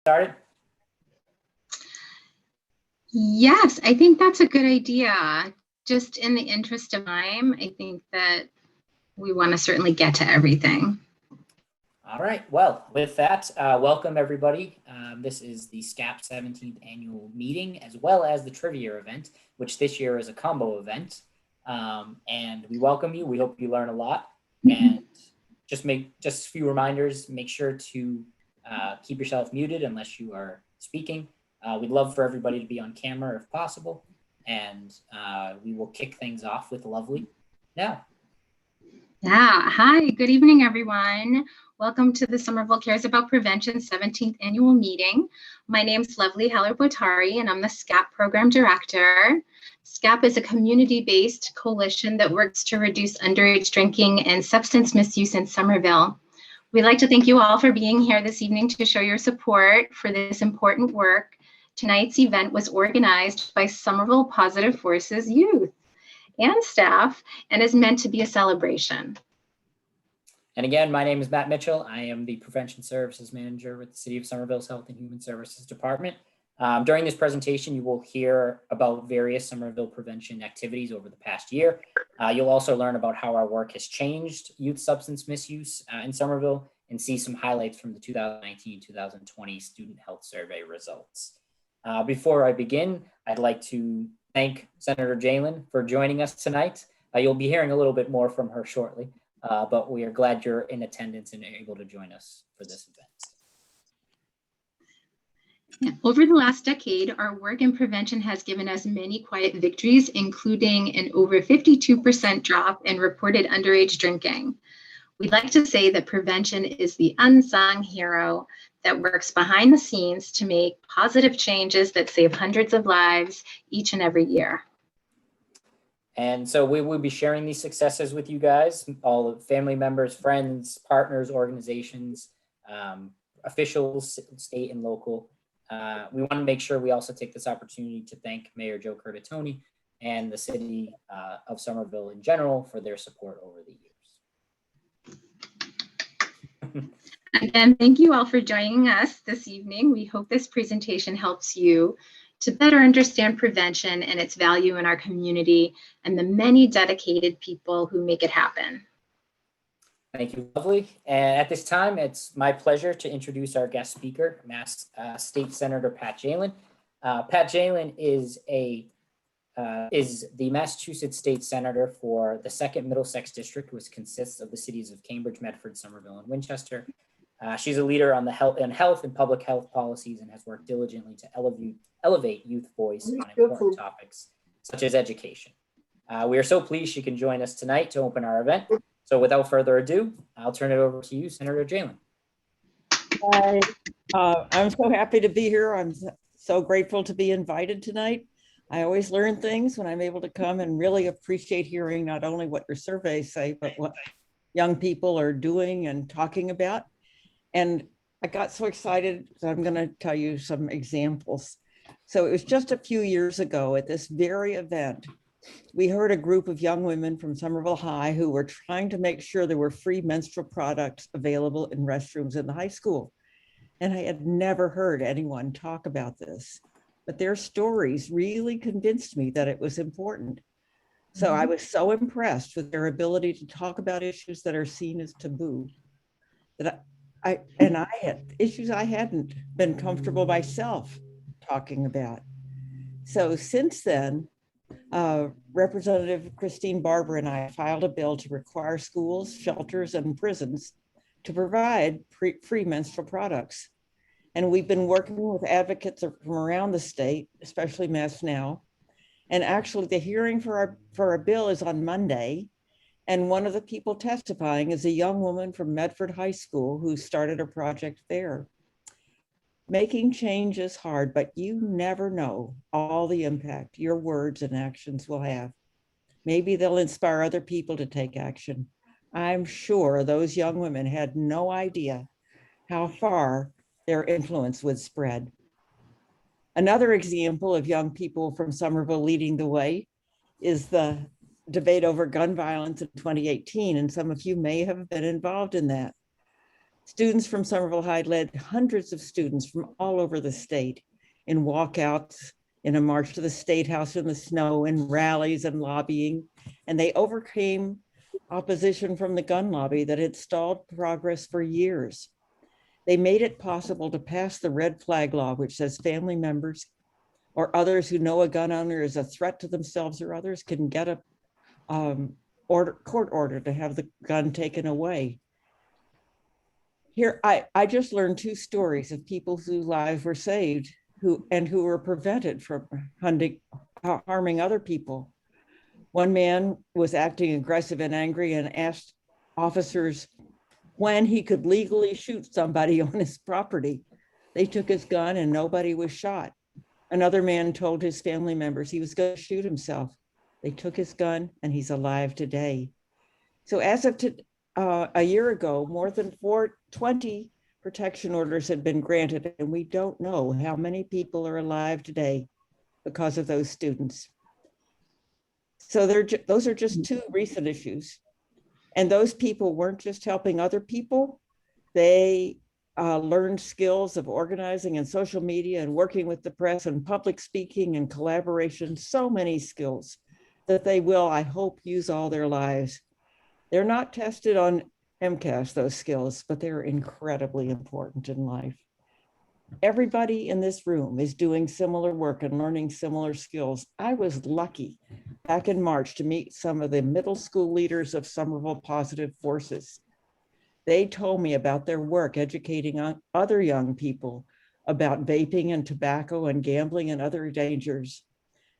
Started? Yes, I think that's a good idea. Just in the interest of time, I think that we want to certainly get to everything. All right. Well, with that, welcome everybody. This is the SCAP 17th annual meeting, as well as the trivia event, which this year is a combo event. And we welcome you. We hope you learn a lot. And just a few reminders. Make sure to keep yourself muted unless you are speaking. We'd love for everybody to be on camera if possible. And we will kick things off with Lovely now. Yeah. Hi, good evening, everyone. Welcome to the Somerville Cares About Prevention 17th annual meeting. My name is Lovely Heller-Botari, and I'm the SCAP program director. SCAP is a community-based coalition that works to reduce underage drinking and substance misuse in Somerville. We'd like to thank you all for being here this evening to show your support for this important work. Tonight's event was organized by Somerville Positive Forces youth and staff and is meant to be a celebration. And again, my name is Matt Mitchell. I am the Prevention Services Manager with the City of Somerville's Health and Human Services Department. During this presentation, you will hear about various Somerville prevention activities over the past year. You'll also learn about how our work has changed youth substance misuse in Somerville and see some highlights from the 2019-2020 Student Health Survey results. Before I begin, I'd like to thank Senator Jalen for joining us tonight. You'll be hearing a little bit more from her shortly. But we are glad you're in attendance and able to join us for this event. Over the last decade, our work in prevention has given us many quiet victories, including an over 52% drop in reported underage drinking. We'd like to say that prevention is the unsung hero that works behind the scenes to make positive changes that save hundreds of lives each and every year. And so we will be sharing these successes with you guys, all family members, friends, partners, organizations, officials, state and local. We want to make sure we also take this opportunity to thank Mayor Joe Curtatone and the city of Somerville in general for their support over the years. Again, thank you all for joining us this evening. We hope this presentation helps you to better understand prevention and its value in our community and the many dedicated people who make it happen. Thank you, Lovely. And at this time, it's my pleasure to introduce our guest speaker, State Senator Pat Jalen. Pat Jalen is the Massachusetts State Senator for the 2nd Middlesex District, which consists of the cities of Cambridge, Medford, Somerville, and Winchester. She's a leader on the health and public health policies and has worked diligently to elevate youth voice on important topics such as education. We are so pleased she can join us tonight to open our event. So without further ado, I'll turn it over to you, Senator Jalen. Hi. I'm so happy to be here. I'm so grateful to be invited tonight. I always learn things when I'm able to come and really appreciate hearing not only what your surveys say, but what young people are doing and talking about. And I got so excited that I'm going to tell you some examples. So it was just a few years ago at this very event, we heard a group of young women from Somerville High who were trying to make sure there were free menstrual products available in restrooms in the high school. And I had never heard anyone talk about this, but their stories really convinced me that it was important. So I was so impressed with their ability to talk about issues that are seen as taboo that I had issues I hadn't been comfortable myself talking about. So since then, Representative Christine Barber and I filed a bill to require schools, shelters, and prisons to provide free menstrual products. And we've been working with advocates from around the state, especially Mass Now. And actually the hearing for our bill is on Monday. And one of the people testifying is a young woman from Medford High School who started a project there. Making change is hard, but you never know all the impact your words and actions will have. Maybe they'll inspire other people to take action. I'm sure those young women had no idea how far their influence would spread. Another example of young people from Somerville leading the way is the debate over gun violence in 2018, and some of you may have been involved in that. Students from Somerville High led hundreds of students from all over the state in walkouts, in a march to the State House in the snow, in rallies and lobbying, and they overcame opposition from the gun lobby that had stalled progress for years. They made it possible to pass the red flag law, which says family members or others who know a gun owner is a threat to themselves or others can get a court order to have the gun taken away. Here, I just learned 2 stories of people whose lives were saved who were prevented from harming other people. One man was acting aggressive and angry and asked officers when he could legally shoot somebody on his property. They took his gun and nobody was shot. Another man told his family members he was going to shoot himself. They took his gun and he's alive today. So as of a year ago, more than 420 protection orders had been granted, and we don't know how many people are alive today because of those students. So those are just 2 recent issues. And those people weren't just helping other people, they learned skills of organizing and social media and working with the press and public speaking and collaboration, so many skills that they will, I hope, use all their lives. They're not tested on MCAS, those skills, but they're incredibly important in life. Everybody in this room is doing similar work and learning similar skills. I was lucky back in March to meet some of the middle school leaders of Somerville Positive Forces. They told me about their work educating other young people about vaping and tobacco and gambling and other dangers.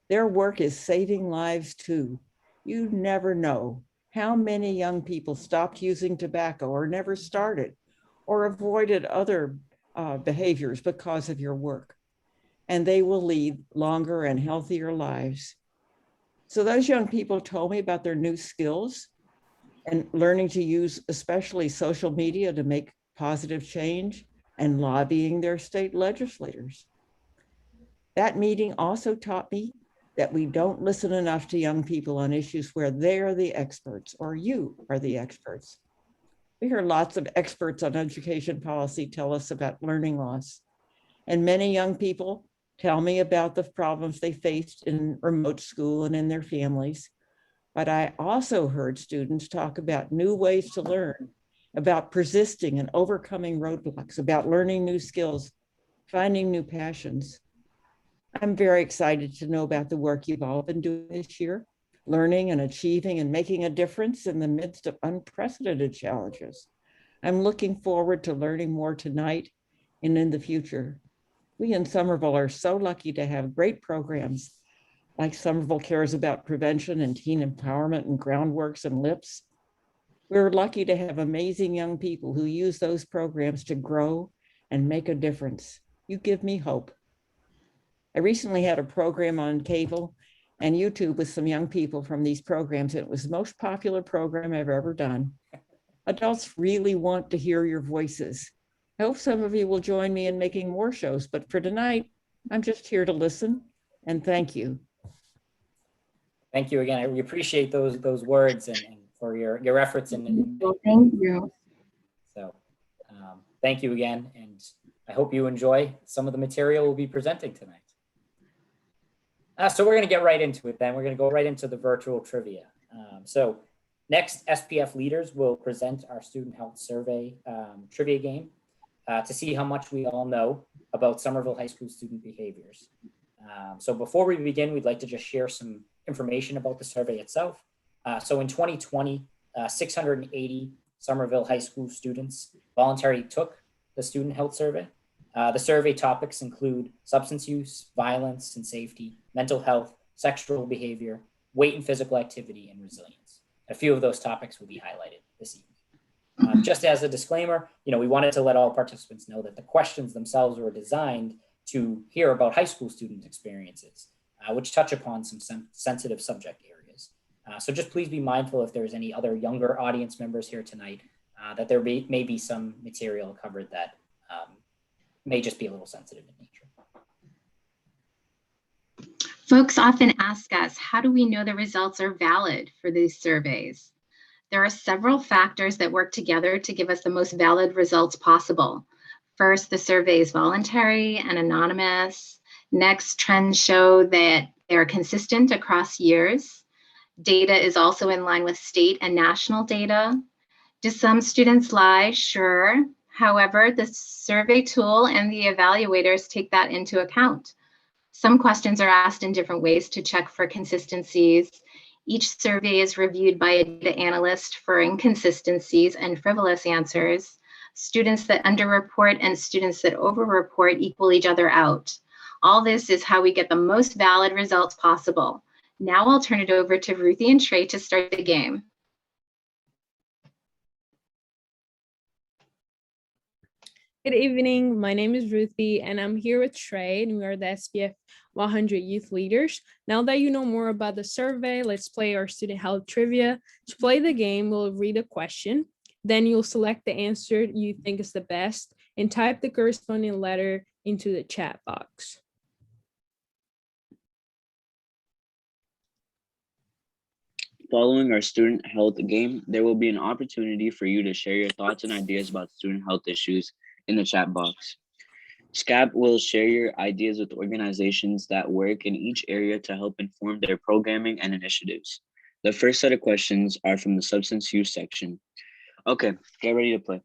Their work is saving lives too. You never know how many young people stopped using tobacco or never started or avoided other behaviors because of your work. And they will lead longer and healthier lives. So those young people told me about their new skills and learning to use especially social media to make positive change and lobbying their state legislators. That meeting also taught me that we don't listen enough to young people on issues where they're the experts or you are the experts. We hear lots of experts on education policy tell us about learning loss. And many young people tell me about the problems they faced in remote school and in their families. But I also heard students talk about new ways to learn, about persisting and overcoming roadblocks, about learning new skills, finding new passions. I'm very excited to know about the work you've all been doing this year, learning and achieving and making a difference in the midst of unprecedented challenges. I'm looking forward to learning more tonight and in the future. We in Somerville are so lucky to have great programs like Somerville Cares About Prevention and Teen Empowerment and Groundworks and LIPS. We're lucky to have amazing young people who use those programs to grow and make a difference. You give me hope. I recently had a program on cable and YouTube with some young people from these programs. It was the most popular program I've ever done. Adults really want to hear your voices. I hope some of you will join me in making more shows, but for tonight, I'm just here to listen and thank you. Thank you again. We appreciate those words and for your efforts. Thank you. So thank you again. And I hope you enjoy some of the material we'll be presenting tonight. So we're going to get right into it then. We're going to go right into the virtual trivia. So next, SPF leaders will present our student health survey trivia game to see how much we all know about Somerville High School student behaviors. So before we begin, we'd like to just share some information about the survey itself. So in 2020, 680 Somerville High School students voluntarily took the student health survey. The survey topics include substance use, violence and safety, mental health, sexual behavior, weight and physical activity, and resilience. A few of those topics will be highlighted this evening. Just as a disclaimer, we wanted to let all participants know that the questions themselves were designed to hear about high school student experiences, which touch upon some sensitive subject areas. So just please be mindful if there's any other younger audience members here tonight, that there may be some material covered that may just be a little sensitive in nature. Folks often ask us, how do we know the results are valid for these surveys? There are several factors that work together to give us the most valid results possible. First, the survey is voluntary and anonymous. Next, trends show that they're consistent across years. Data is also in line with state and national data. Do some students lie? Sure. However, the survey tool and the evaluators take that into account. Some questions are asked in different ways to check for consistencies. Each survey is reviewed by a data analyst for inconsistencies and frivolous answers. Students that underreport and students that overreport equal each other out. All this is how we get the most valid results possible. Now I'll turn it over to Ruthie and Trey to start the game. Good evening. My name is Ruthie, and I'm here with Trey, and we are the SPF 100 youth leaders. Now that you know more about the survey, let's play our student health trivia. To play the game, we'll read a question. Then you'll select the answer you think is the best and type the corresponding letter into the chat box. Following our student health game, there will be an opportunity for you to share your thoughts and ideas about student health issues in the chat box. SCAP will share your ideas with organizations that work in each area to help inform their programming and initiatives. The first set of questions are from the substance use section. Okay, get ready to play.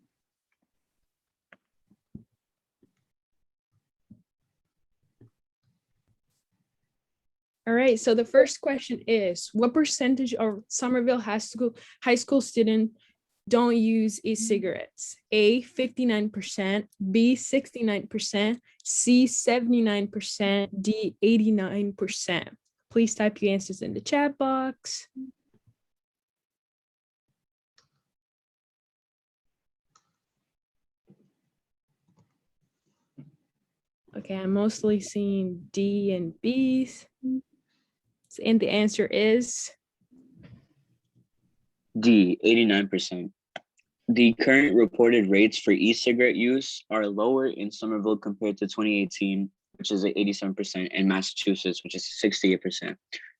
All right, so the first question is, what percentage of Somerville high school students don't use e-cigarettes? A, 59%, B, 69%, C, 79%, D, 89%. Please type your answers in the chat box. Okay, I'm mostly seeing D and B's. And the answer is D, 89%. The current reported rates for e-cigarette use are lower in Somerville compared to 2018, which is at 87%, and Massachusetts, which is 68%.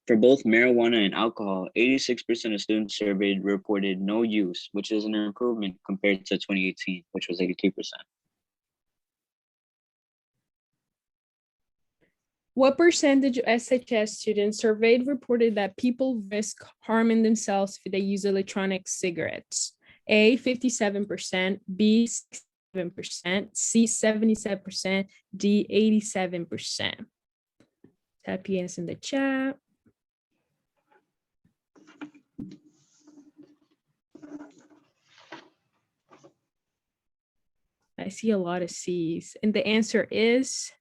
For both marijuana and alcohol, 86% of students surveyed reported no use, which is an improvement compared to 2018, which was 83%. what percentage of SHS students surveyed reported that people risk harming themselves if they use electronic cigarettes? A, 57%, B, 67%, C, 77%, D, 87%. Type yes in the chat. I see a lot of C's, and the answer is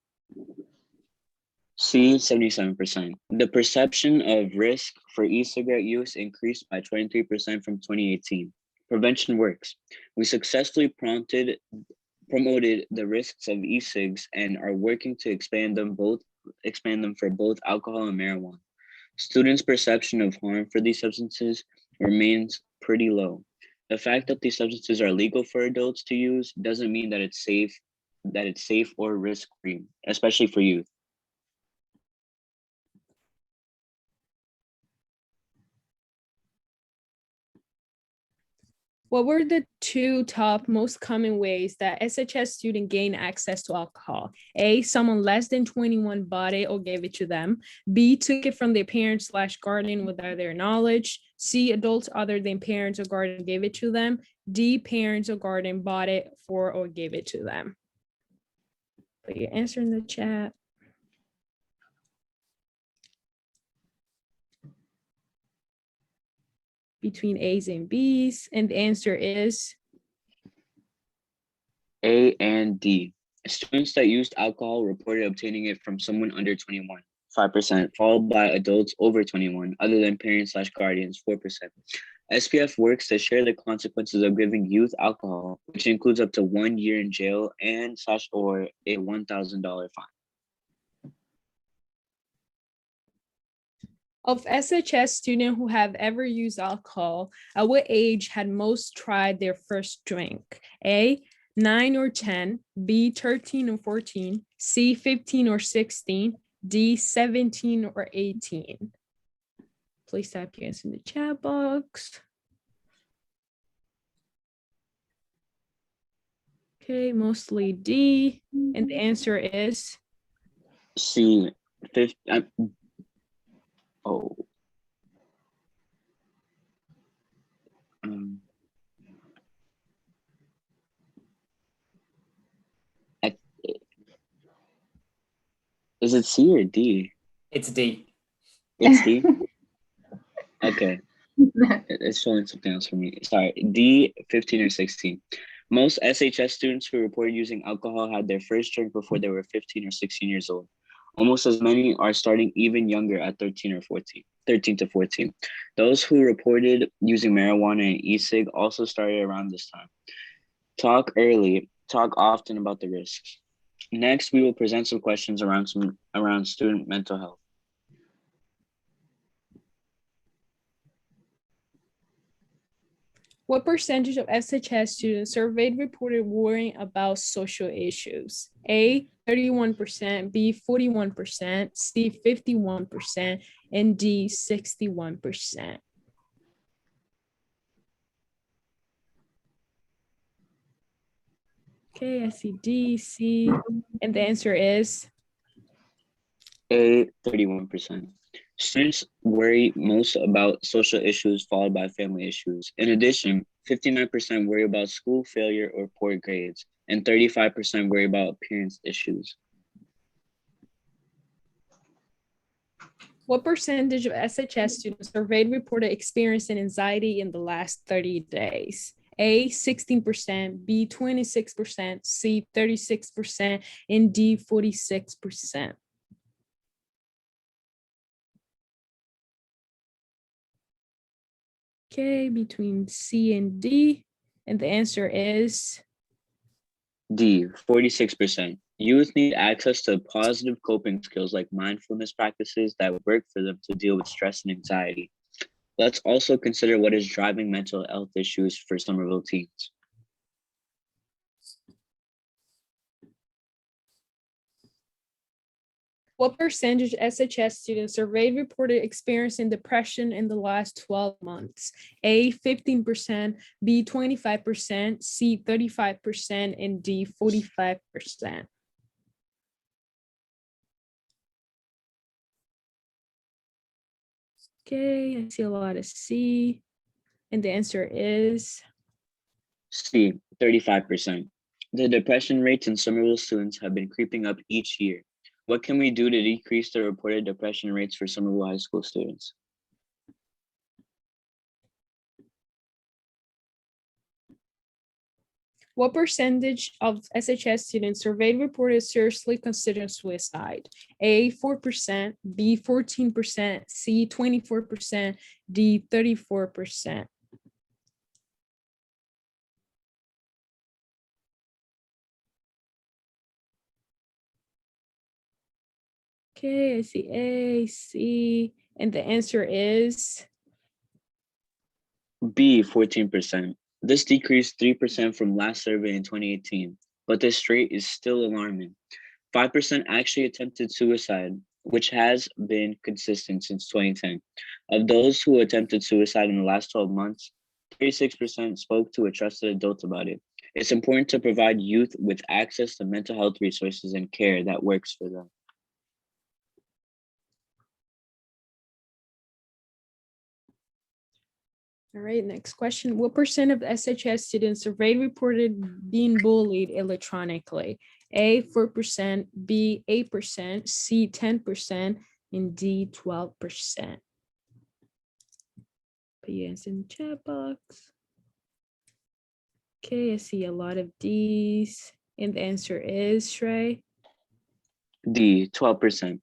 C, 77%. The perception of risk for e-cigarette use increased by 23% from 2018. Prevention works. We successfully promoted the risks of e-cigs and are working to expand them for both alcohol and marijuana. Students' perception of harm for these substances remains pretty low. The fact that these substances are legal for adults to use doesn't mean that it's safe or risk-free, especially for youth. what were the two top most common ways that SHS students gain access to alcohol? A, someone less than 21 bought it or gave it to them. B, took it from their parents / guardian without their knowledge. C, adults other than parents or guardian gave it to them. D, parents or guardian bought it for or gave it to them. Put your answer in the chat. Between A's and B's, and the answer is A and D. Students that used alcohol reported obtaining it from someone under 21, 5%, followed by adults over 21, other than parents / guardians, 4%. SPF works to share the consequences of giving youth alcohol, which includes up to 1 year in jail and / or a $1,000 fine. of SHS students who have ever used alcohol, at what age had most tried their first drink? A, 9 or 10, B, 13 or 14, C, 15 or 16, D, 17 or 18. Please type your answer in the chat box. Okay, mostly D. And the answer is C. Oh. Um, I, is it C or D? It's D. It's D? Okay. It's showing something else for me. Sorry, D, 15 or 16. Most SHS students who reported using alcohol had their first drink before they were 15 or 16 years old. Almost as many are starting even younger at 13 to 14. Those who reported using marijuana and e-cig also started around this time. Talk early, talk often about the risks. Next, we will present some questions around student mental health. what percentage of SHS students surveyed reported worrying about social issues? A, 31%, B, 41%, C, 51%, and D, 61%. Okay, I see D, C, and the answer is A, 31%. Students worry most about social issues followed by family issues. In addition, 59% worry about school failure or poor grades, and 35% worry about appearance issues. what percentage of SHS students surveyed reported experiencing anxiety in the last 30 days? A, 16%, B, 26%, C, 36%, and D, 46%. Okay, between C and D, and the answer is D, 46%. Youth need access to positive coping skills like mindfulness practices that work for them to deal with stress and anxiety. Let's also consider what is driving mental health issues for Somerville teens. what percentage of SHS students surveyed reported experiencing depression in the last 12 months? A, 15%, B, 25%, C, 35%, and D, 45%. Okay, I see a lot of C, and the answer is C, 35%. The depression rates in Somerville students have been creeping up each year. What can we do to decrease the reported depression rates for Somerville High School students? what percentage of SHS students surveyed reported seriously considering suicide? A, 4%, B, 14%, C, 24%, D, 34%. Okay, I see A, C, and the answer is B, 14%. This decreased 3% from last survey in 2018, but this rate is still alarming. 5% actually attempted suicide, which has been consistent since 2010. Of those who attempted suicide in the last 12 months, 36% spoke to a trusted adult about it. It's important to provide youth with access to mental health resources and care that works for them. all right. Next question. What percent of SHS students surveyed reported being bullied electronically? A, 4%, B, 8%, C, 10%, and D, 12%. Put your answer in the chat box. Okay, I see a lot of D's, and the answer is Shrey. D, 12%.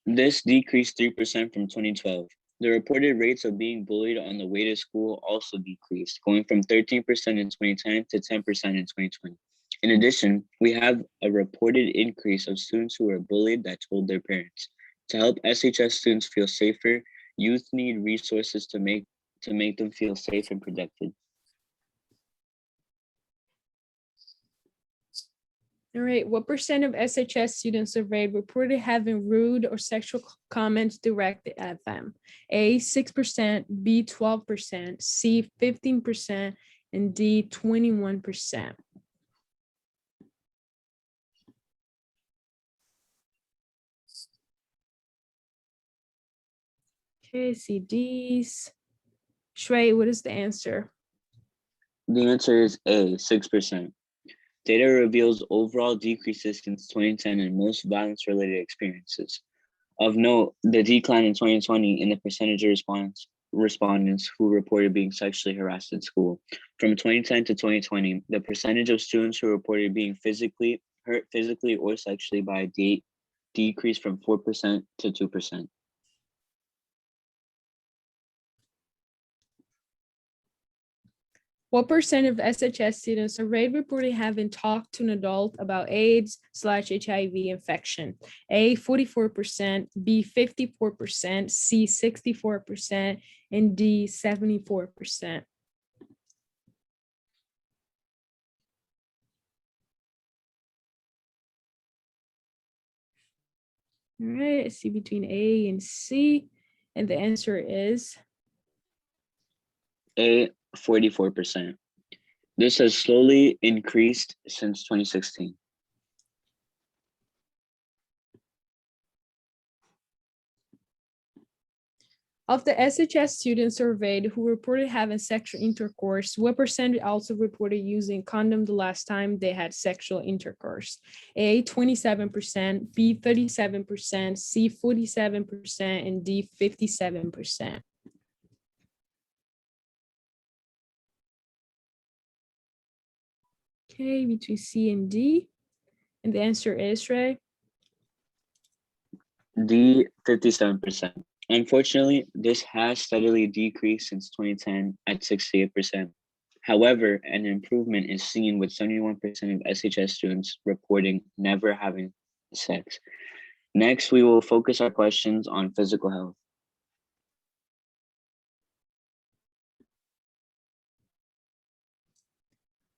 This decreased 3% from 2012. The reported rates of being bullied on the way to school also decreased, going from 13% in 2010 to 10% in 2020. In addition, we have a reported increase of students who were bullied that told their parents. To help SHS students feel safer, youth need resources to make them feel safe and protected. All right, what percent of SHS students surveyed reported having rude or sexual comments directed at them? A, 6%, B, 12%, C, 15%, and D, 21%. Okay, see D's. Shrey, what is the answer? The answer is A, 6%. Data reveals overall decreases since 2010 in most violence-related experiences. Of note, the decline in 2020 in the percentage of respondents who reported being sexually harassed at school. From 2010 to 2020, the percentage of students who reported being hurt physically or sexually by a date decreased from 4% to 2%. What percent of SHS students surveyed reported having talked to an adult about AIDS/HIV infection? A, 44%, B, 54%, C, 64%, and D, 74%. All right, I see between A and C, and the answer is A, 44%. This has slowly increased since 2016. of the SHS students surveyed who reported having sexual intercourse, what percent also reported using condom the last time they had sexual intercourse? A, 27%, B, 37%, C, 47%, and D, 57%. Okay, between C and D. And the answer is, Ray? D, 57%. Unfortunately, this has steadily decreased since 2010 at 68%. However, an improvement is seen with 71% of SHS students reporting never having sex. Next, we will focus our questions on physical health.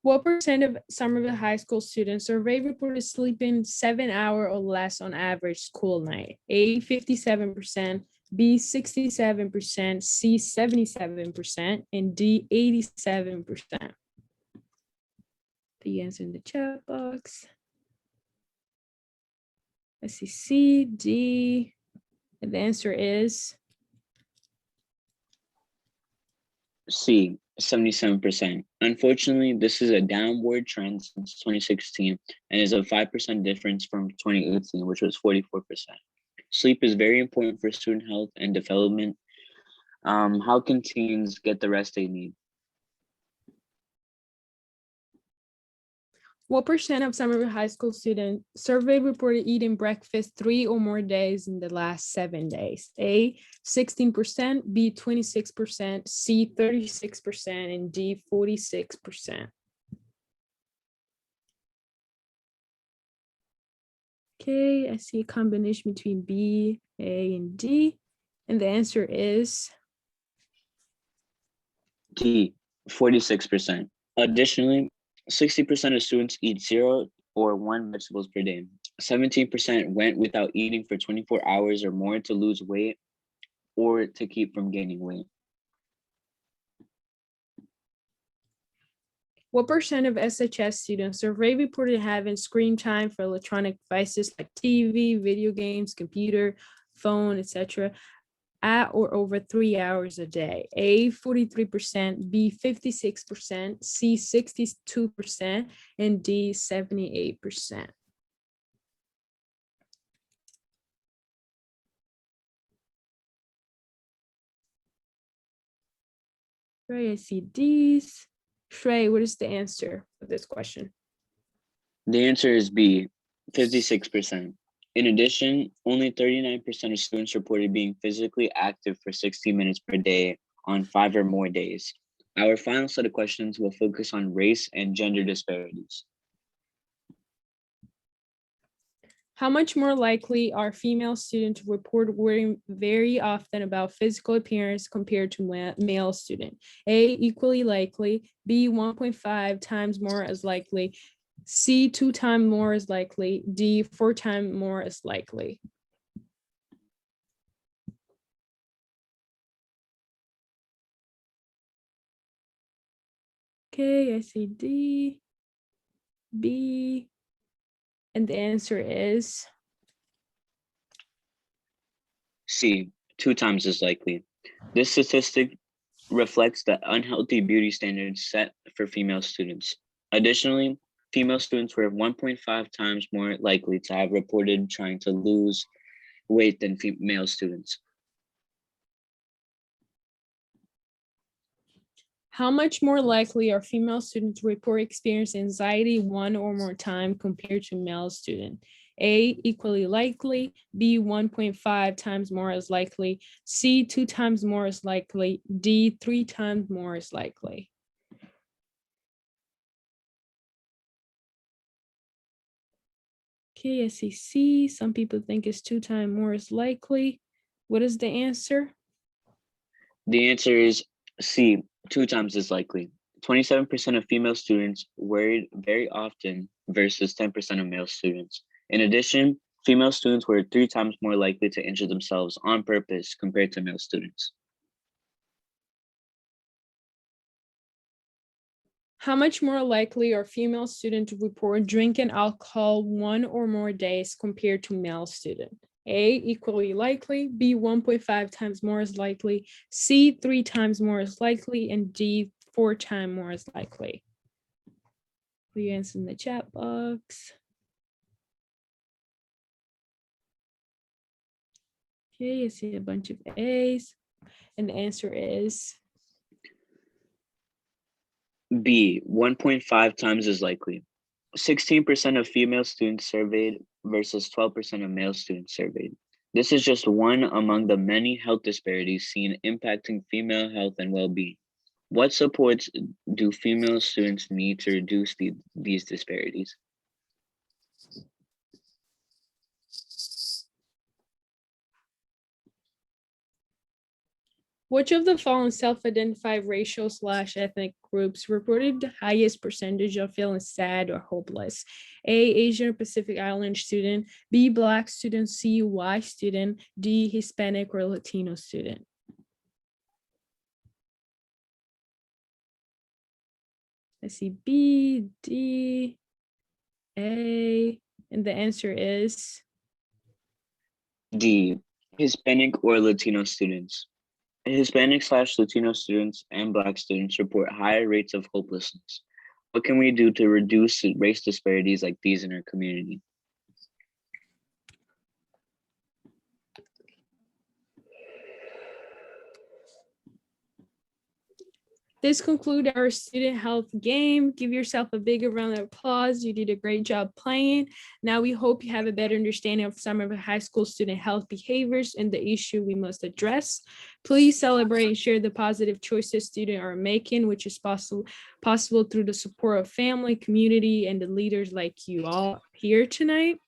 What percent of Somerville High School students surveyed reported sleeping 7 hours or less on average school night? A, 57%, B, 67%, C, 77%, and D, 87%. The answer in the chat box. Let's see, C, D, and the answer is C, 77%. Unfortunately, this is a downward trend since 2016 and is a 5% difference from 2018, which was 44%. Sleep is very important for student health and development. How can teens get the rest they need? what percent of Somerville High School students surveyed reported eating breakfast 3 or more days in the last 7 days? A, 16%, B, 26%, C, 36%, and D, 46%. Okay, I see a combination between B, A, and D, and the answer is D, 46%. Additionally, 60% of students eat 0 or 1 vegetables per day. 17% went without eating for 24 hours or more to lose weight or to keep from gaining weight. what percent of SHS students surveyed reported having screen time for electronic devices like TV, video games, computer, phone, etc., at or over 3 hours a day? A, 43%, B, 56%, C, 62%, and D, 78%. Right, I see D's. Shrey, what is the answer for this question? The answer is B, 56%. In addition, only 39% of students reported being physically active for 60 minutes per day on 5 or more days. Our final set of questions will focus on race and gender disparities. How much more likely are female students to report worrying very often about physical appearance compared to male student? A, equally likely, B, 1.5 times more as likely, C, 2 times more as likely, D, 4 times more as likely. Okay, I see D, B, and the answer is C, 2 times as likely. This statistic reflects the unhealthy beauty standards set for female students. Additionally, female students were 1.5 times more likely to have reported trying to lose weight than male students. How much more likely are female students to report experiencing anxiety 1 or more time compared to male student? A, equally likely, B, 1.5 times more as likely, C, 2 times more as likely, D, 3 times more as likely. Okay, I see C. Some people think it's 2 times more as likely. What is the answer? The answer is C, 2 times as likely. 27% of female students worried very often versus 10% of male students. In addition, female students were 3 times more likely to injure themselves on purpose compared to male students. How much more likely are female students to report drinking alcohol 1 or more days compared to male student? A, equally likely, B, 1.5 times more as likely, C, 3 times more as likely, and D, 4 times more as likely. Put your answer in the chat box. Okay, I see a bunch of A's, and the answer is B, 1.5 times as likely. 16% of female students surveyed versus 12% of male students surveyed. This is just one among the many health disparities seen impacting female health and well-being. What supports do female students need to reduce these disparities? which of the following self-identified racial/ethnic groups reported the highest percentage of feeling sad or hopeless? A, Asian or Pacific Island student, B, Black student, C, White student, D, Hispanic or Latino student. I see B, D, A, and the answer is D, Hispanic or Latino students. Hispanic/Latino students and Black students report higher rates of hopelessness. What can we do to reduce race disparities like these in our community? This concludes our student health game. Give yourself a bigger round of applause. You did a great job playing. Now we hope you have a better understanding of some of the high school student health behaviors and the issue we must address. Please celebrate and share the positive choices students are making, which is possible through the support of family, community, and the leaders like you all here tonight.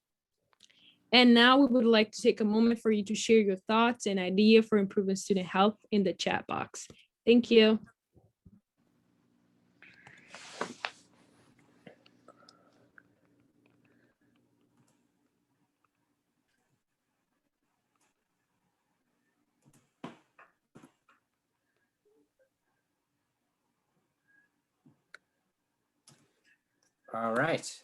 And now we would like to take a moment for you to share your thoughts and idea for improving student health in the chat box. Thank you. All right.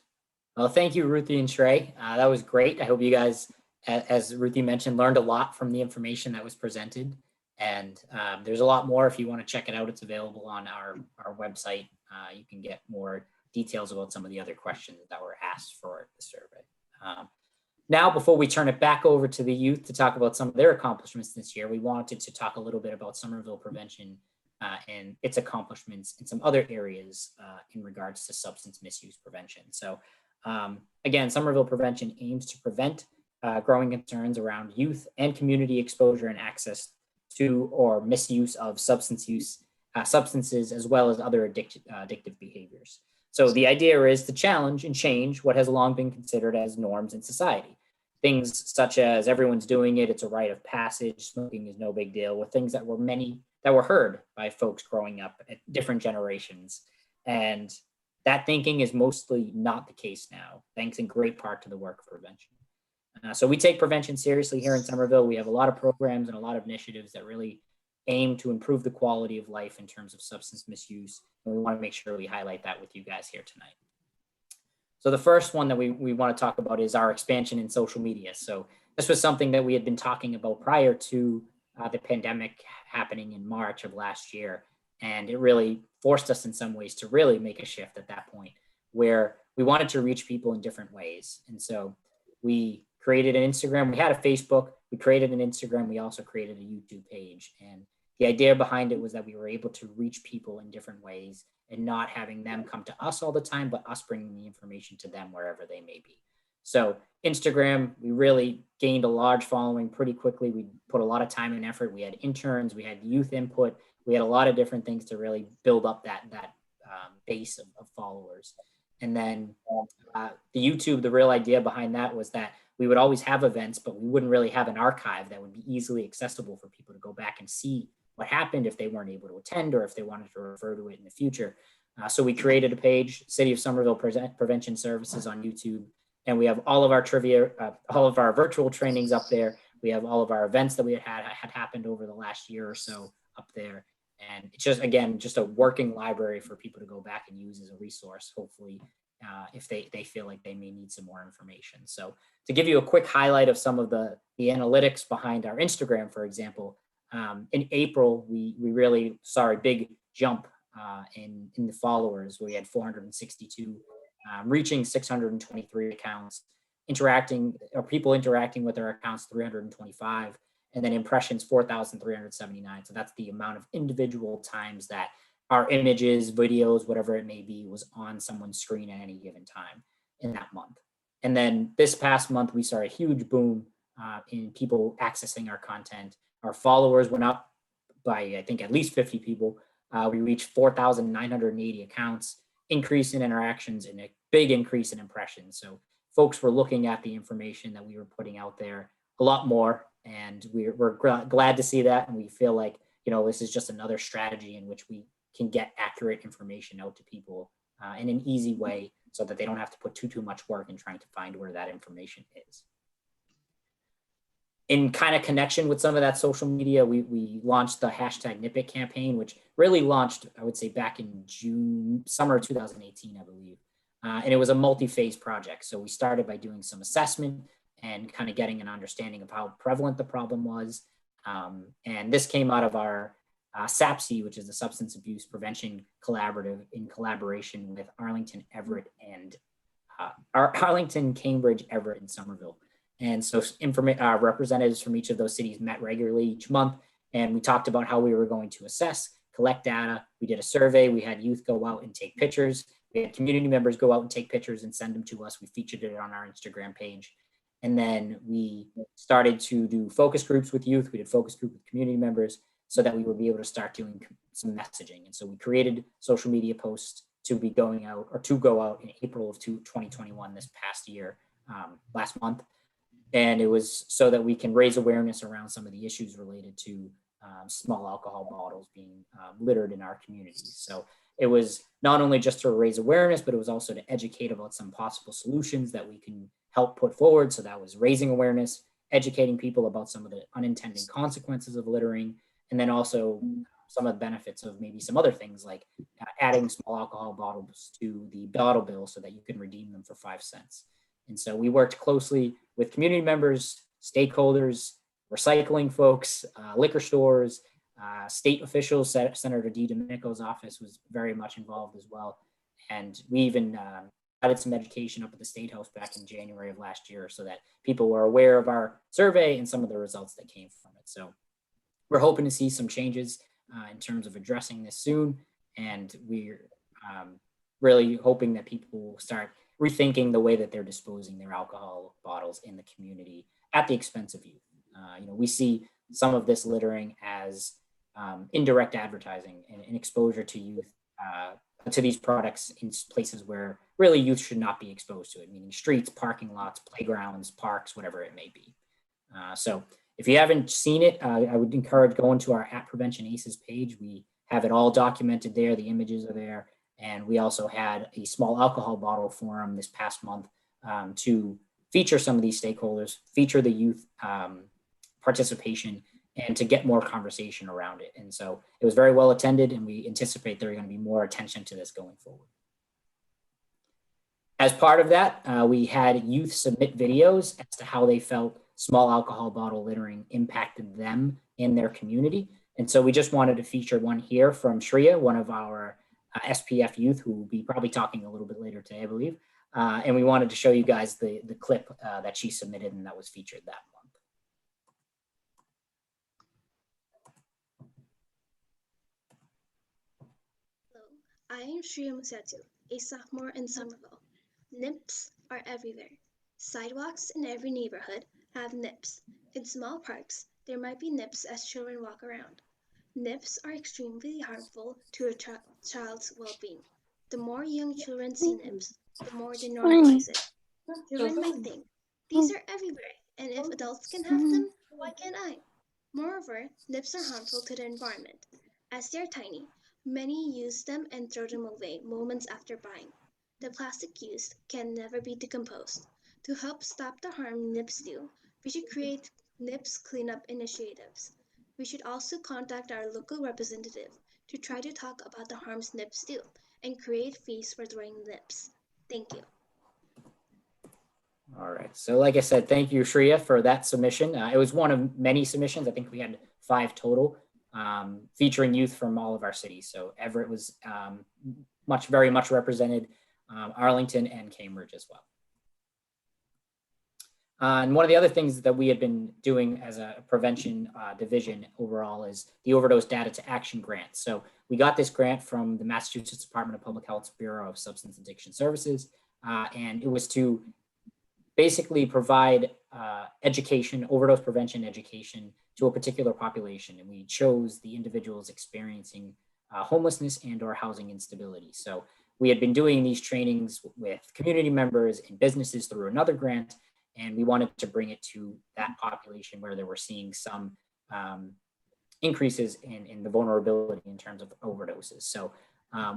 Well, thank you, Ruthie and Trey. That was great. I hope you guys, as Ruthie mentioned, learned a lot from the information that was presented. And there's a lot more. If you want to check it out, it's available on our website. You can get more details about some of the other questions that were asked for the survey. Now, before we turn it back over to the youth to talk about some of their accomplishments this year, we wanted to talk a little bit about Somerville Prevention and its accomplishments in some other areas in regards to substance misuse prevention. So again, Somerville Prevention aims to prevent growing concerns around youth and community exposure and access to or misuse of substances, as well as other addictive behaviors. So the idea is to challenge and change what has long been considered as norms in society. Things such as everyone's doing it, it's a rite of passage, smoking is no big deal, were things that were heard by folks growing up at different generations. And that thinking is mostly not the case now, thanks in great part to the work of prevention. So we take prevention seriously here in Somerville. We have a lot of programs and a lot of initiatives that really aim to improve the quality of life in terms of substance misuse. And we want to make sure we highlight that with you guys here tonight. So the first one that we want to talk about is our expansion in social media. So this was something that we had been talking about prior to the pandemic happening in March of last year. And it really forced us in some ways to really make a shift at that point where we wanted to reach people in different ways. And so we created an Instagram. We had a Facebook. We created an Instagram. We also created a YouTube page. And the idea behind it was that we were able to reach people in different ways and not having them come to us all the time, but us bringing the information to them wherever they may be. So Instagram, we really gained a large following pretty quickly. We put a lot of time and effort. We had interns, we had youth input. We had a lot of different things to really build up that base of followers. And then the YouTube, the real idea behind that was that we would always have events, but we wouldn't really have an archive that would be easily accessible for people to go back and see what happened if they weren't able to attend or if they wanted to refer to it in the future. So we created a page, City of Somerville Prevention Services on YouTube, and we have all of our trivia, all of our virtual trainings up there. We have all of our events that we had happened over the last year or so up there. And it's just, again, just a working library for people to go back and use as a resource, hopefully, if they feel like they may need some more information. So to give you a quick highlight of some of the analytics behind our Instagram, for example, in April, we really saw a big jump in the followers. We had 462, reaching 623 accounts, people interacting with our accounts 325, and then impressions 4,379. So that's the amount of individual times that our images, videos, whatever it may be, was on someone's screen at any given time in that month. And then this past month, we saw a huge boom in people accessing our content. Our followers went up by, I think, at least 50 people. We reached 4,980 accounts, increase in interactions, and a big increase in impressions. So folks were looking at the information that we were putting out there a lot more, and we're glad to see that. And we feel like, this is just another strategy in which we can get accurate information out to people in an easy way so that they don't have to put too much work in trying to find where that information is. In kind of connection with some of that social media, we launched the hashtag Nipik campaign, which really launched, I would say, back in summer 2018, I believe. And it was a multi-phase project. So we started by doing some assessment and kind of getting an understanding of how prevalent the problem was. And this came out of our SAPC, which is the Substance Abuse Prevention Collaborative, in collaboration with Arlington, Everett, and Arlington, Cambridge, Everett, and Somerville. And so representatives from each of those cities met regularly each month, and we talked about how we were going to assess, collect data. We did a survey. We had youth go out and take pictures. We had community members go out and take pictures and send them to us. We featured it on our Instagram page. And then we started to do focus groups with youth. We did focus group with community members so that we would be able to start doing some messaging. And so we created social media posts to go out in April of 2021, this past year, last month. And it was so that we can raise awareness around some of the issues related to small alcohol bottles being littered in our communities. So it was not only just to raise awareness, but it was also to educate about some possible solutions that we can help put forward. So that was raising awareness, educating people about some of the unintended consequences of littering, and then also some of the benefits of maybe some other things like adding small alcohol bottles to the bottle bill so that you can redeem them for 5 cents. And so we worked closely with community members, stakeholders, recycling folks, liquor stores, state officials. Senator DiDomenico's office was very much involved as well. And we even added some education up at the State House back in January of last year so that people were aware of our survey and some of the results that came from it. So we're hoping to see some changes in terms of addressing this soon. And we're really hoping that people will start rethinking the way that they're disposing their alcohol bottles in the community at the expense of youth. We see some of this littering as indirect advertising and exposure to youth to these products in places where really youth should not be exposed to it, meaning streets, parking lots, playgrounds, parks, whatever it may be. So if you haven't seen it, I would encourage going to our @Prevention ACEs page. We have it all documented there. The images are there. And we also had a small alcohol bottle forum this past month to feature some of these stakeholders, feature the youth participation, and to get more conversation around it. And so it was very well attended, and we anticipate there are going to be more attention to this going forward. As part of that, we had youth submit videos as to how they felt small alcohol bottle littering impacted them in their community. And so we just wanted to feature one here from Shreya, one of our SPF youth, who will be probably talking a little bit later today, I believe. And we wanted to show you guys the clip that she submitted and that was featured that month. Hello, I am Shreya Musatu, a sophomore in Somerville. Nips are everywhere. Sidewalks in every neighborhood have nips. In small parks, there might be nips as children walk around. Nips are extremely harmful to a child's well-being. The more young children see nips, the more they normalize it. Children might think, these are everywhere, and if adults can have them, why can't I? Moreover, nips are harmful to the environment. As they are tiny, many use them and throw them away moments after buying. The plastic used can never be decomposed. To help stop the harm nips do, we should create nips cleanup initiatives. We should also contact our local representative to try to talk about the harms nips do and create fees for throwing nips. Thank you. All right. So like I said, thank you, Shreya, for that submission. It was one of many submissions. I think we had 5 total, featuring youth from all of our cities. So Everett was very much represented, Arlington and Cambridge as well. And one of the other things that we had been doing as a prevention division overall is the Overdose Data to Action grant. So we got this grant from the Massachusetts Department of Public Health's Bureau of Substance Addiction Services, and it was to basically provide education, overdose prevention education to a particular population. And we chose the individuals experiencing homelessness and or housing instability. So we had been doing these trainings with community members and businesses through another grant, and we wanted to bring it to that population where they were seeing some increases in the vulnerability in terms of overdoses. So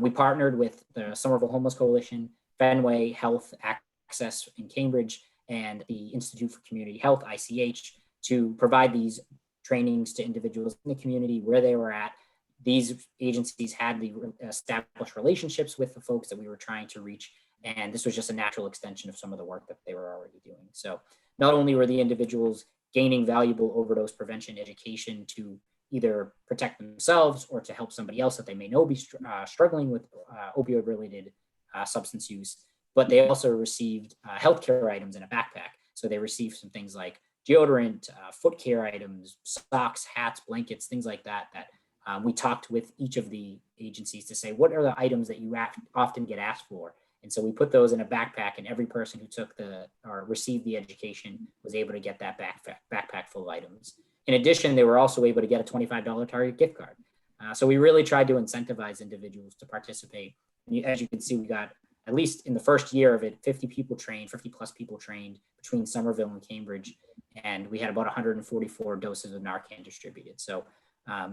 we partnered with the Somerville Homeless Coalition, Fenway Health Access in Cambridge, and the Institute for Community Health, ICH, to provide these trainings to individuals in the community where they were at. These agencies had the established relationships with the folks that we were trying to reach, and this was just a natural extension of some of the work that they were already doing. So not only were the individuals gaining valuable overdose prevention education to either protect themselves or to help somebody else that they may know be struggling with opioid-related substance use, but they also received healthcare items in a backpack. So they received some things like deodorant, foot care items, socks, hats, blankets, things like that, we talked with each of the agencies to say, what are the items that you often get asked for? And so we put those in a backpack, and every person who took or received the education was able to get that backpack full of items. In addition, they were also able to get a $25 Target gift card. So we really tried to incentivize individuals to participate. And as you can see, we got, at least in the first year of it, 50 plus people trained between Somerville and Cambridge. And we had about 144 doses of Narcan distributed. So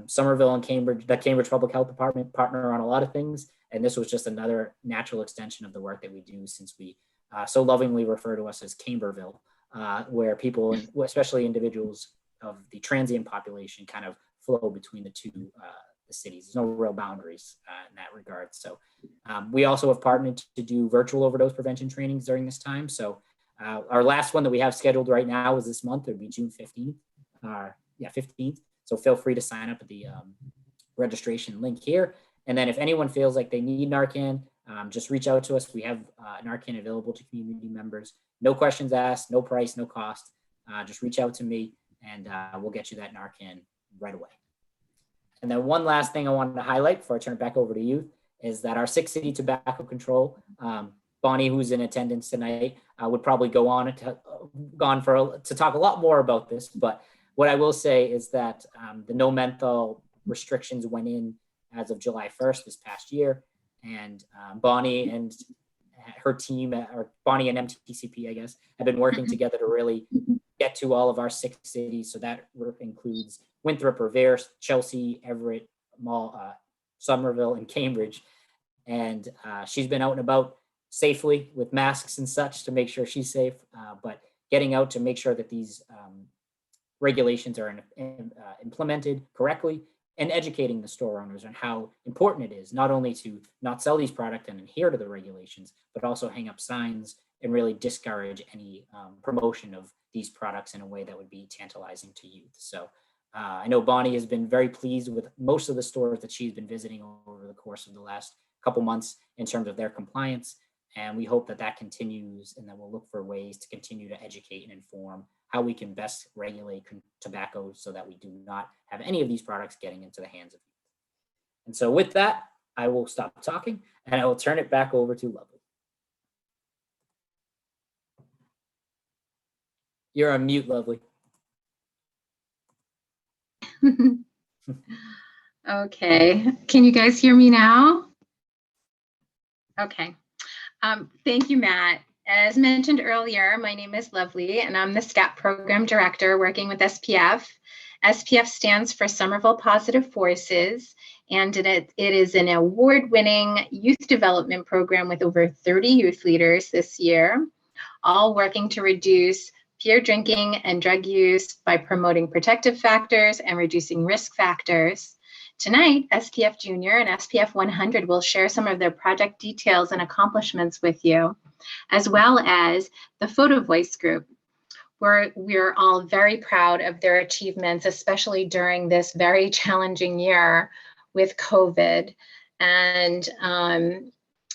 Somerville and Cambridge, the Cambridge Public Health Department, partner on a lot of things. And this was just another natural extension of the work that we do, since we so lovingly refer to us as Camberville, where people, especially individuals of the transient population, kind of flow between the cities. There's no real boundaries in that regard. So we also have partnered to do virtual overdose prevention trainings during this time. So our last one that we have scheduled right now is this month. It would be June 15th. 15th. So feel free to sign up at the registration link here. And then if anyone feels like they need Narcan, just reach out to us. We have Narcan available to community members. No questions asked, no price, no cost. Just reach out to me and we'll get you that Narcan right away. And then one last thing I wanted to highlight before I turn it back over to you is that our 6-city tobacco control, Bonnie, who's in attendance tonight, would probably go on to talk a lot more about this. But what I will say is that the no menthol restrictions went in as of July 1st this past year. And Bonnie and her team, or Bonnie and MTCP, I guess, have been working together to really get to all of our 6 cities. So that includes Winthrop, Revere, Chelsea, Everett, Somerville, and Cambridge. And she's been out and about safely with masks and such to make sure she's safe, but getting out to make sure that these regulations are implemented correctly, and educating the store owners on how important it is not only to not sell these products and adhere to the regulations, but also hang up signs and really discourage any promotion of these products in a way that would be tantalizing to youth. So I know Bonnie has been very pleased with most of the stores that she's been visiting over the course of the last couple months in terms of their compliance. And we hope that that continues, and that we'll look for ways to continue to educate and inform how we can best regulate tobacco so that we do not have any of these products getting into the hands of youth. And so with that, I will stop talking and I will turn it back over to Lovely. You're on mute, Lovely. Okay, can you guys hear me now? Okay, thank you, Matt. As mentioned earlier, my name is Lovely and I'm the SCAP program director working with SPF. SPF stands for Somerville Positive Forces, and it is an award-winning youth development program with over 30 youth leaders this year, all working to reduce peer drinking and drug use by promoting protective factors and reducing risk factors. Tonight, SPF Junior and SPF 100 will share some of their project details and accomplishments with you, as well as the Photo Voice group. We're all very proud of their achievements, especially during this very challenging year with COVID. And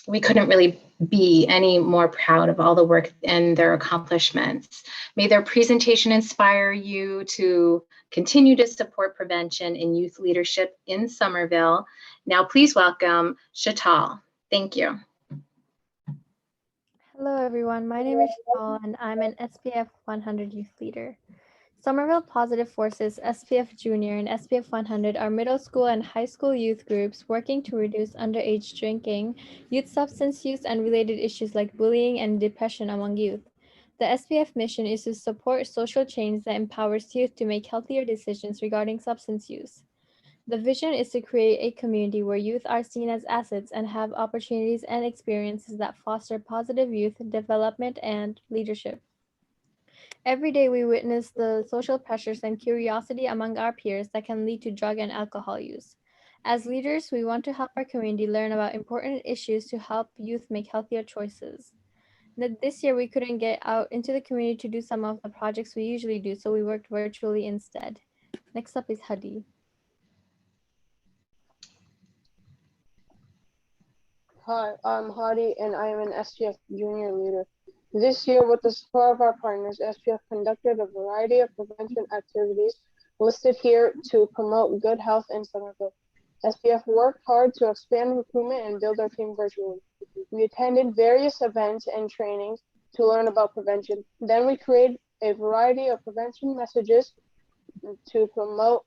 we couldn't really be any more proud of all the work and their accomplishments. May their presentation inspire you to continue to support prevention and youth leadership in Somerville. Now, please welcome Shatal. Thank you. Hello everyone, my name is Shatal and I'm an SPF 100 youth leader. Somerville Positive Forces, SPF Junior and SPF 100 are middle school and high school youth groups working to reduce underage drinking, youth substance use, and related issues like bullying and depression among youth. The SPF mission is to support social change that empowers youth to make healthier decisions regarding substance use. The vision is to create a community where youth are seen as assets and have opportunities and experiences that foster positive youth development and leadership. Every day we witness the social pressures and curiosity among our peers that can lead to drug and alcohol use. As leaders, we want to help our community learn about important issues to help youth make healthier choices. This year we couldn't get out into the community to do some of the projects we usually do, so we worked virtually instead. Next up is Hadi. Hi, I'm Hadi and I am an SPF Junior leader. This year, with the support of our partners, SPF conducted a variety of prevention activities listed here to promote good health in Somerville. SPF worked hard to expand recruitment and build our team virtually. We attended various events and trainings to learn about prevention. Then we created a variety of prevention messages to promote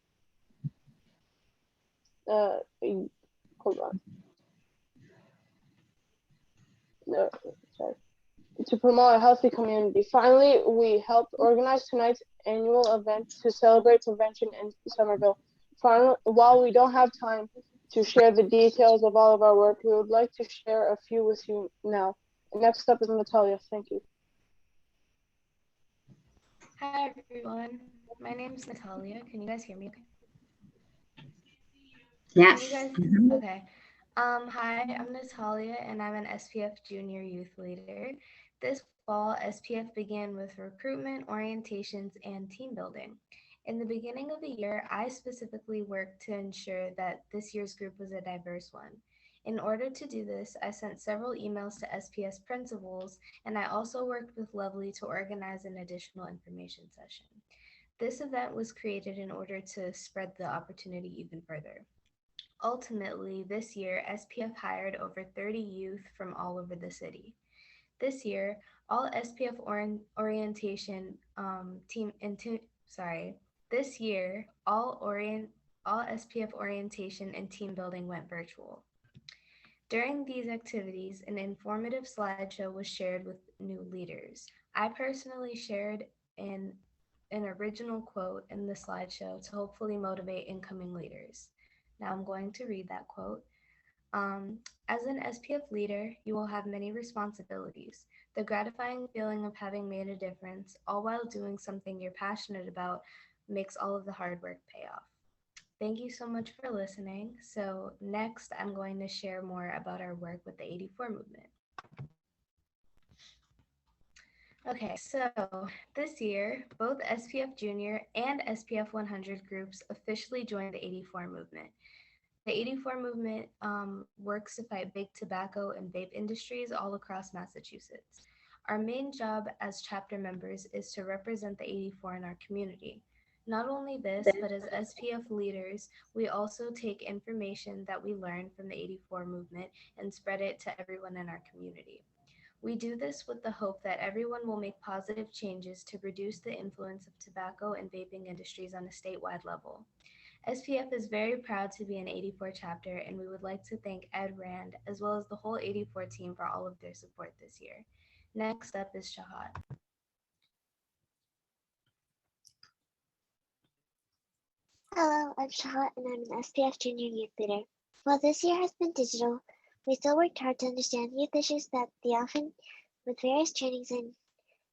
to promote a healthy community. Finally, we helped organize tonight's annual event to celebrate prevention in Somerville. Finally, while we don't have time to share the details of all of our work, we would like to share a few with you now. Next up is Natalia. Thank you. Hi everyone, my name is Natalia. Can you guys hear me okay? Yes. Okay. Hi, I'm Natalia and I'm an SPF Junior Youth Leader. This fall, SPF began with recruitment, orientations, and team building. In the beginning of the year, I specifically worked to ensure that this year's group was a diverse one. In order to do this, I sent several emails to SPS principals, and I also worked with Lovely to organize an additional information session. This event was created in order to spread the opportunity even further. Ultimately, this year, SPF hired over 30 youth from all over the city. This year, all SPF orientation This year, all SPF orientation and team building went virtual. During these activities, an informative slideshow was shared with new leaders. I personally shared an original quote in the slideshow to hopefully motivate incoming leaders. Now I'm going to read that quote. As an SPF leader, you will have many responsibilities. The gratifying feeling of having made a difference, all while doing something you're passionate about, makes all of the hard work pay off. Thank you so much for listening. So next, I'm going to share more about our work with the 84 movement. Okay, so this year, both SPF Junior and SPF 100 groups officially joined the 84 movement. The 84 movement works to fight big tobacco and vape industries all across Massachusetts. Our main job as chapter members is to represent the 84 in our community. Not only this, but as SPF leaders, we also take information that we learn from the 84 movement and spread it to everyone in our community. We do this with the hope that everyone will make positive changes to reduce the influence of tobacco and vaping industries on a statewide level. SPF is very proud to be an 84 chapter, and we would like to thank Ed Rand as well as the whole 84 team for all of their support this year. Next up is Shahat. Hello, I'm Shahat and I'm an SPF Junior Youth Leader. While this year has been digital, we still worked hard to understand youth issues that they often with various trainings and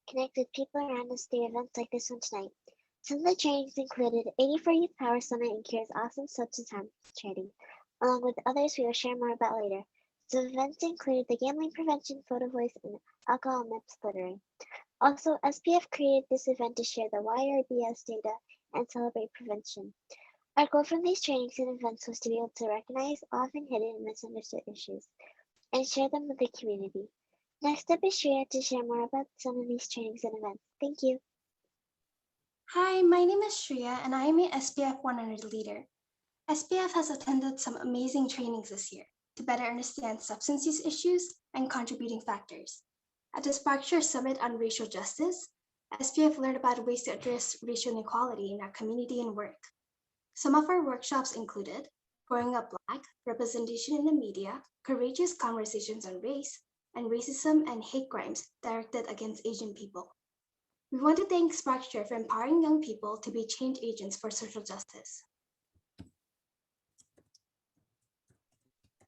connect with people around us through events like this one tonight. Some of the trainings included 84 Youth Power Summit and Cure's awesome substance harm training, along with others we will share more about later. Some events included the gambling prevention, photo voice, and alcohol MIPS littering. Also, SPF created this event to share the YRBS data and celebrate prevention. Our goal from these trainings and events was to be able to recognize often hidden and misunderstood issues and share them with the community. Next up is Shreya to share more about some of these trainings and events. Thank you. Hi, my name is Shreya and I am a SPF 100 leader. SPF has attended some amazing trainings this year to better understand substance use issues and contributing factors. At the Sparkshare Summit on Racial Justice, SPF learned about ways to address racial inequality in our community and work. Some of our workshops included Growing Up Black, Representation in the Media, Courageous Conversations on Race, and Racism and Hate Crimes Directed Against Asian People. We want to thank Sparkshare for empowering young people to be change agents for social justice.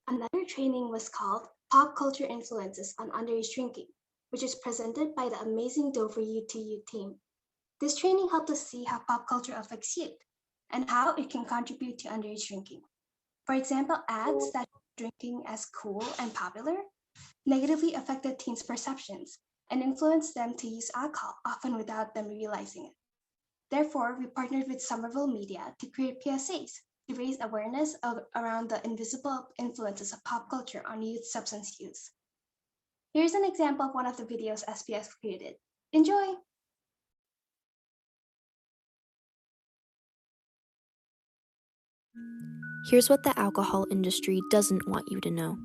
Another training was called Pop Culture Influences on Underage Drinking, which is presented by the amazing Dover UTU team. This training helped us see how pop culture affects youth and how it can contribute to underage drinking. For example, ads that drinking as cool and popular negatively affected teens' perceptions and influenced them to use alcohol, often without them realizing it. Therefore, we partnered with Somerville Media to create PSAs to raise awareness around the invisible influences of pop culture on youth substance use. Here's an example of one of the videos SPF created. Enjoy! Here's what the alcohol industry doesn't want you to know.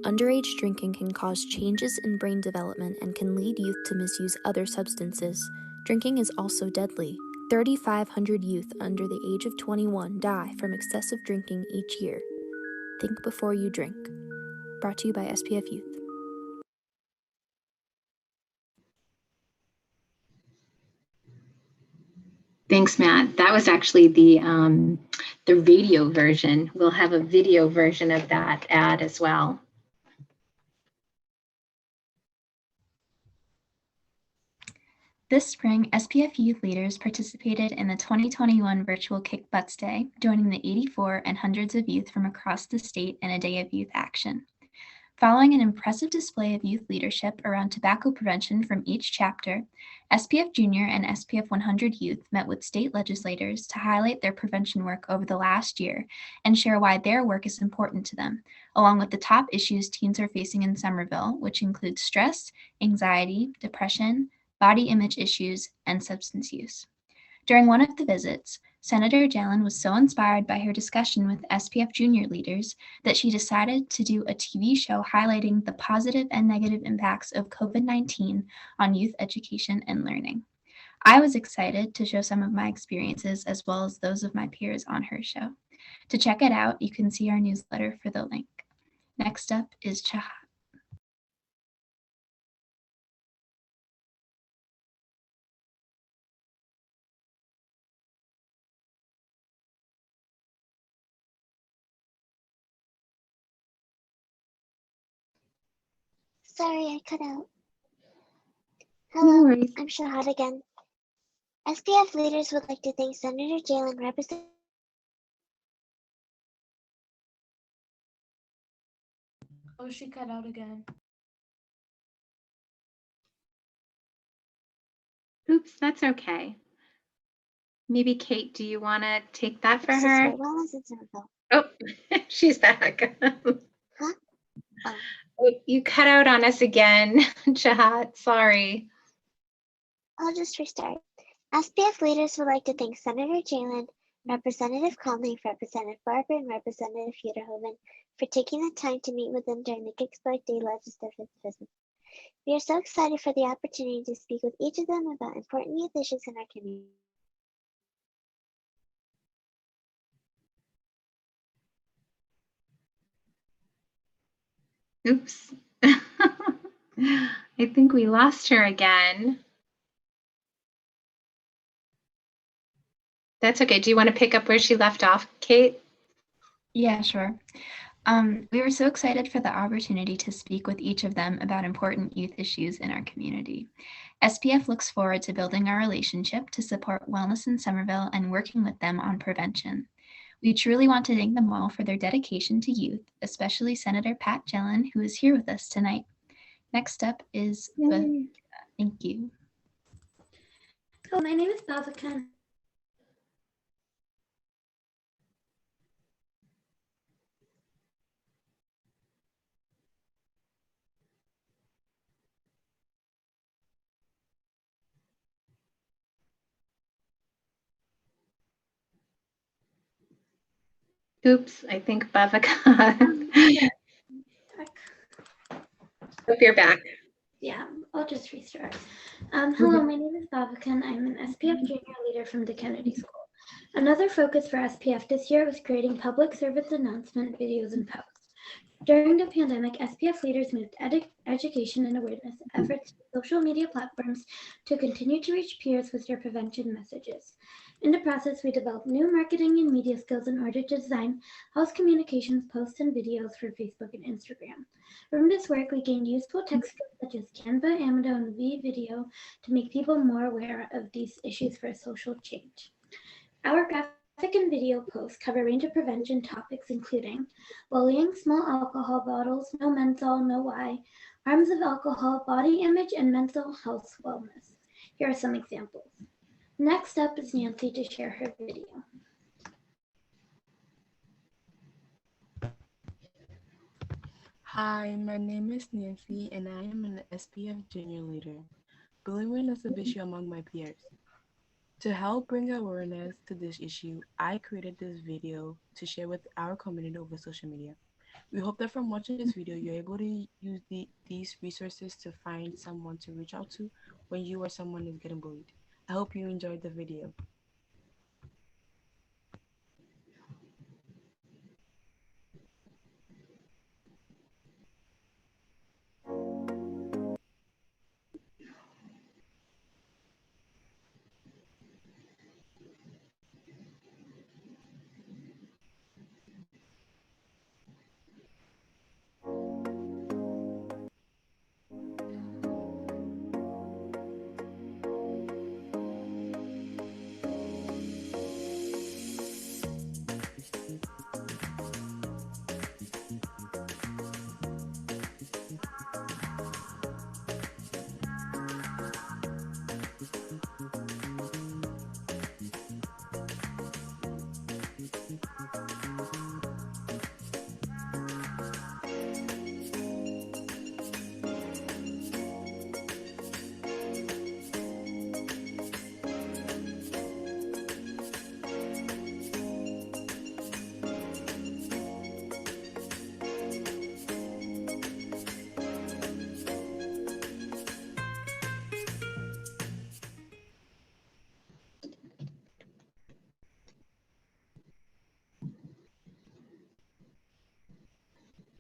Underage drinking can cause changes in brain development and can lead youth to misuse other substances. Drinking is also deadly. 3,500 youth under the age of 21 die from excessive drinking each year. Think before you drink. Brought to you by SPF Youth. Thanks, Matt. That was actually the radio version. We'll have a video version of that ad as well. This spring, SPF youth leaders participated in the 2021 virtual Kick Butts Day, joining the 84 and hundreds of youth from across the state in a day of youth action. Following an impressive display of youth leadership around tobacco prevention from each chapter, SPF Junior and SPF 100 youth met with state legislators to highlight their prevention work over the last year and share why their work is important to them, along with the top issues teens are facing in Somerville, which include stress, anxiety, depression, body image issues, and substance use. During one of the visits, Senator Jalen was so inspired by her discussion with SPF Junior leaders that she decided to do a TV show highlighting the positive and negative impacts of COVID-19 on youth education and learning. I was excited to show some of my experiences as well as those of my peers on her show. To check it out, you can see our newsletter for the link. Next up is Chahat. Sorry, I cut out. Hello, I'm Shahad again. SPF leaders would like to thank Senator Jalen representing. Oh, she cut out again. Oops, that's okay. Maybe Kate, do you want to take that for This is her? for Wellness in Somerville. Oh, she's back. Huh? Oh. Oh, you cut out on us again, Chahat. Sorry. I'll just restart. SPF leaders would like to thank Senator Jalen, Representative Conley, Representative Barber, and Representative Huderhoven for taking the time to meet with them during the Kickstart Day legislative visit. We are so excited for the opportunity to speak with each of them about important youth issues in our community. Oops. I think we lost her again. That's okay. Do you want to pick up where she left off, Kate? Yeah, sure. We were so excited for the opportunity to speak with each of them about important youth issues in our community. SPF looks forward to building our relationship to support wellness in Somerville and working with them on prevention. We truly want to thank them all for their dedication to youth, especially Senator Pat Jelen, who is here with us tonight. Next up is Bhavika. Thank you. Hello, my name is Bhavika. Oops, I think Bhavika. Hope you're back. Yeah, I'll just restart. Hello, my name is Bhavika and I'm an SPF junior leader from the Kennedy School. Another focus for SPF this year was creating public service announcement videos and posts. During the pandemic, SPF leaders moved education and awareness efforts to social media platforms to continue to reach peers with their prevention messages. In the process, we developed new marketing and media skills in order to design house communications posts and videos for Facebook and Instagram. From this work, we gained useful tech skills such as Canva, Amado, and V-Video to make people more aware of these issues for social change. Our graphic and video posts cover a range of prevention topics, including bullying, small alcohol bottles, no menthol, no why, harms of alcohol, body image, and mental health wellness. Here are some examples. Next up is Nancy to share her video. Hi, my name is Nancy and I am an SPF junior leader. Bullying is an issue among my peers. To help bring awareness to this issue, I created this video to share with our community over social media. We hope that from watching this video, you're able to use these resources to find someone to reach out to when you or someone is getting bullied. I hope you enjoyed the video.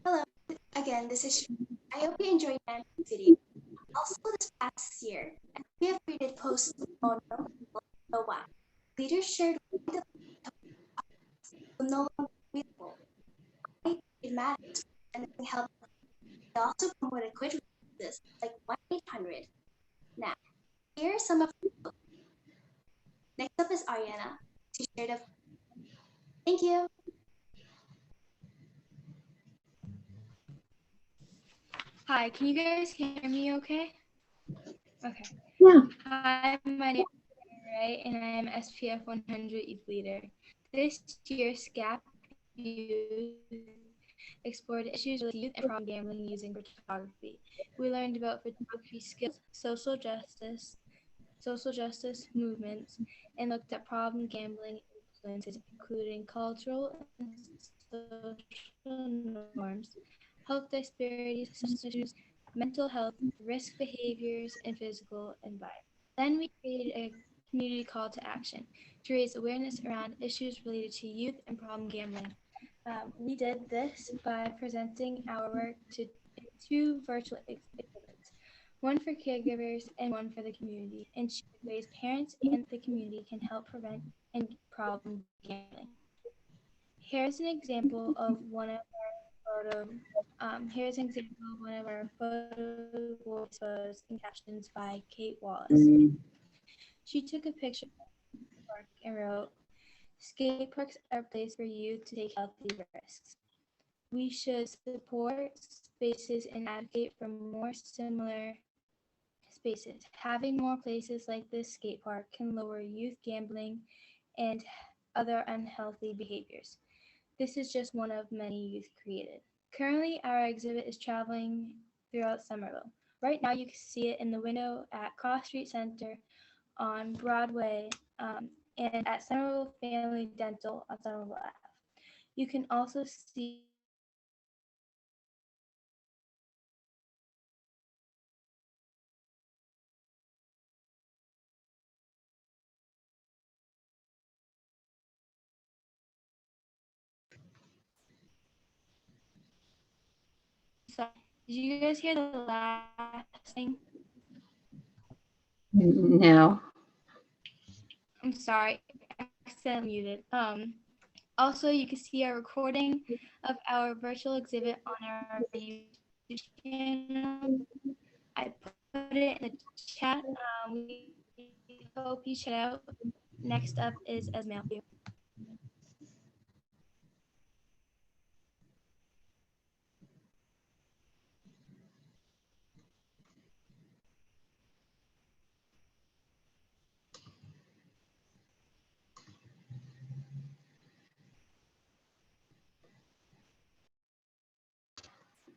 Hello, again, this is Shri. I hope you enjoyed Nancy's video. Also, this past year, we have created posts on no why. Leaders shared why the will no longer be available. Why it matters and help. They also promoted quick responses like 1-800. Now, here are some of the posts. Next up is Ariana to share the. Thank you. Hi, can you guys hear me okay? Okay. Yeah. Hi, my name is Ray, and I am SPF 100 Youth Leader. This year, SCAP Youth explored issues with youth and problem gambling using photography. We learned about photography skills, social justice movements, and looked at problem gambling influences, including cultural and social norms, health disparities, substance issues, mental health, risk behaviors, and physical environment. Then we created a community call to action to raise awareness around issues related to youth and problem gambling. We did this by presenting our work to two virtual exhibits, one for caregivers and one for the community, and showed ways parents and the community can help prevent and problem gambling. Here's an example of one of our photo voices and captions by Kate Wallace. She took a picture of the park and wrote, "Skate parks are a place for youth to take healthy risks. We should support spaces and advocate for more similar spaces. Having more places like this skate park can lower youth gambling and other unhealthy behaviors. This is just one of many youth created." Currently, our exhibit is traveling throughout Somerville. Right now, you can see it in the window at Cross Street Center on Broadway, and at Somerville Family Dental on Somerville Ave. You can also see Sorry, did you guys hear the last thing? No. I'm sorry, I accidentally muted. Also, you can see a recording of our virtual exhibit on our YouTube channel. I put it in the chat. We hope you check it out. Next up is Esmail.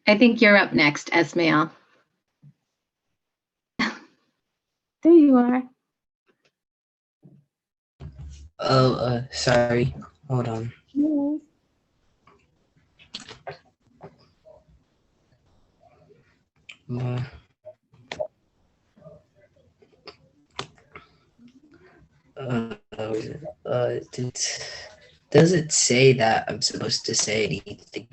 I think you're up next, Esmail. There you are. Oh, sorry. Hold on. No. Does it say that I'm supposed to say anything?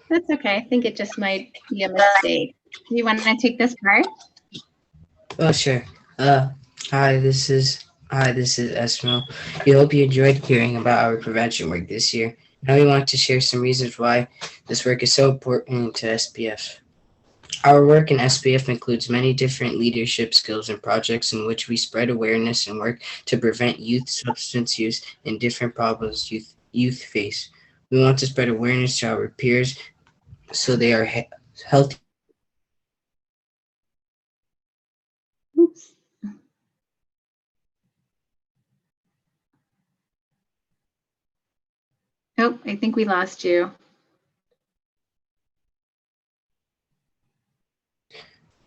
That's okay. I think it just might be a mistake. Do you want to take this part? Oh, sure. Hi, this is Esmo. We hope you enjoyed hearing about our prevention work this year. Now we want to share some reasons why this work is so important to SPF. Our work in SPF includes many different leadership skills and projects in which we spread awareness and work to prevent youth substance use and different problems youth face. We want to spread awareness to our peers so they are healthy. Oops. Oh, I think we lost you.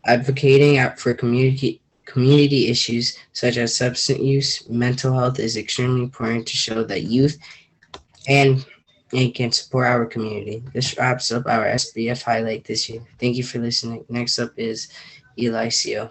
Advocating for community issues such as substance use, mental health is extremely important to show that youth and can support our community. This wraps up our SPF highlight this year. Thank you for listening. Next up is Elicio.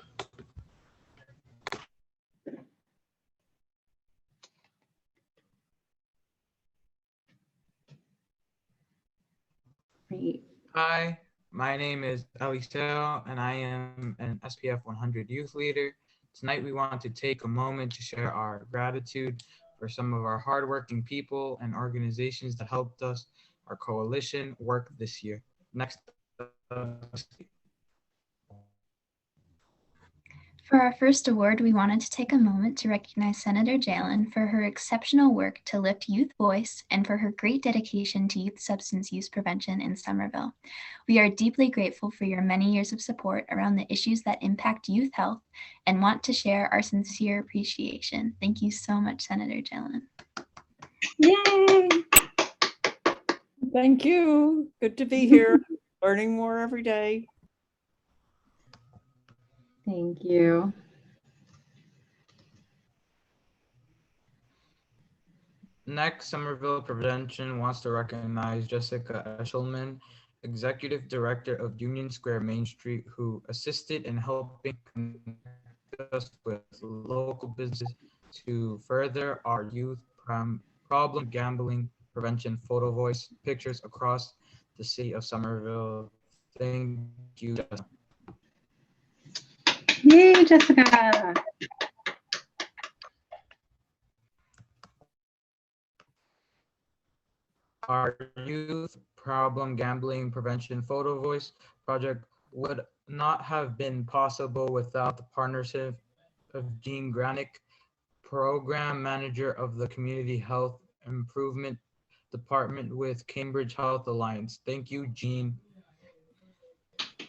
Hi, my name is Eliseo, and I am an SPF 100 youth leader. Tonight, we want to take a moment to share our gratitude for some of our hardworking people and organizations that helped us, our coalition, work this year. Next. For our first award, we wanted to take a moment to recognize Senator Jalen for her exceptional work to lift youth voice and for her great dedication to youth substance use prevention in Somerville. We are deeply grateful for your many years of support around the issues that impact youth health and want to share our sincere appreciation. Thank you so much, Senator Jalen. Yay! Thank you. Good to be here, learning more every day. Thank you. Next, Somerville Prevention wants to recognize Jessica Eshelman, Executive Director of Union Square Main Street, who assisted in helping connect us with local businesses to further our youth problem gambling prevention photo voice pictures across the city of Somerville. Thank you, Jessica. Yay, Jessica. Our youth problem gambling prevention photo voice project would not have been possible without the partnership of Jean Granick, Program Manager of the Community Health Improvement Department with Cambridge Health Alliance. Thank you, Jean.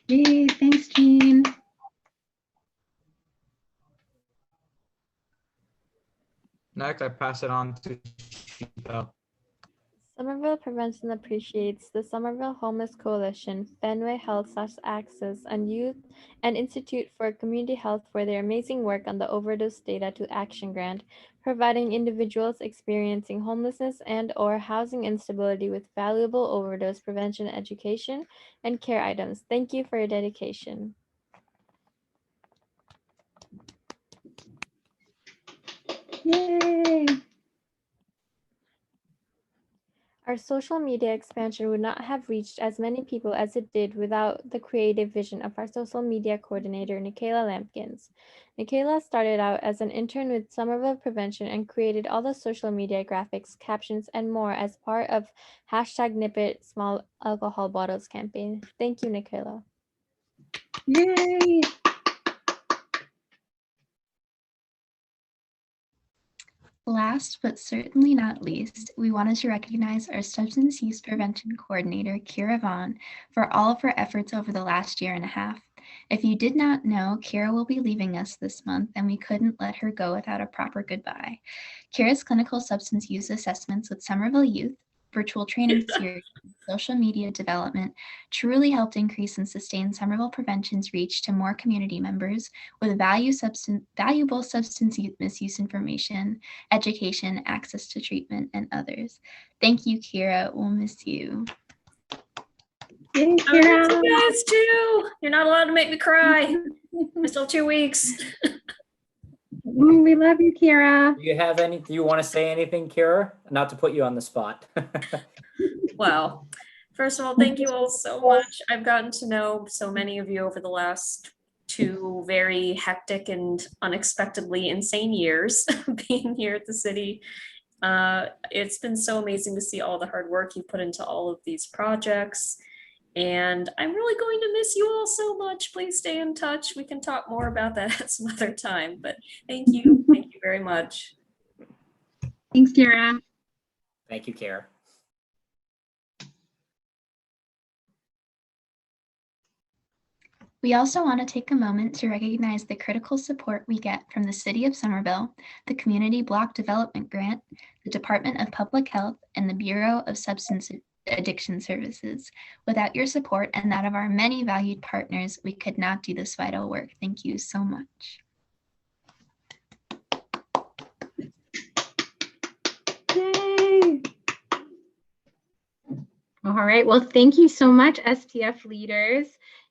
Yay, thanks, Jean. Next, I pass it on to Sheetal. Somerville Prevention appreciates the Somerville Homeless Coalition, Fenway Health/Access, and Youth and Institute for Community Health for their amazing work on the Overdose Data to Action grant, providing individuals experiencing homelessness and/or housing instability with valuable overdose prevention education and care items. Thank you for your dedication. Yay! Our social media expansion would not have reached as many people as it did without the creative vision of our social media coordinator, Nikayla Lampkins. Nikayla started out as an intern with Somerville Prevention and created all the social media graphics, captions, and more as part of #NipIt Small Alcohol Bottles campaign. Thank you, Nikayla. Yay! Last but certainly not least, we wanted to recognize our substance use prevention coordinator, Kira Vaughn, for all of her efforts over the last year and a half. If you did not know, Kira will be leaving us this month, and we couldn't let her go without a proper goodbye. Kira's clinical substance use assessments with Somerville Youth, virtual training series, social media development truly helped increase and sustain Somerville Prevention's reach to more community members with valuable substance misuse information, education, access to treatment, and others. Thank you, Kira. We'll miss you. Yay, I miss Kira. you guys too. You're not allowed to make me cry. We're still 2 weeks. We love you, Kira. Do you want to say anything, Kira? Not to put you on the spot. Well, first of all, thank you all so much. I've gotten to know so many of you over the last 2 very hectic and unexpectedly insane years being here at the city. It's been so amazing to see all the hard work you put into all of these projects. And I'm really going to miss you all so much. Please stay in touch. We can talk more about that at some other time, but thank you. Thank you very much. Thanks, Kira. Thank you, Kara. We also want to take a moment to recognize the critical support we get from the City of Somerville, the Community Block Development Grant, the Department of Public Health, and the Bureau of Substance Addiction Services. Without your support and that of our many valued partners, we could not do this vital work. Thank you so much. Yay! All right, well, thank you so much, SPF leaders.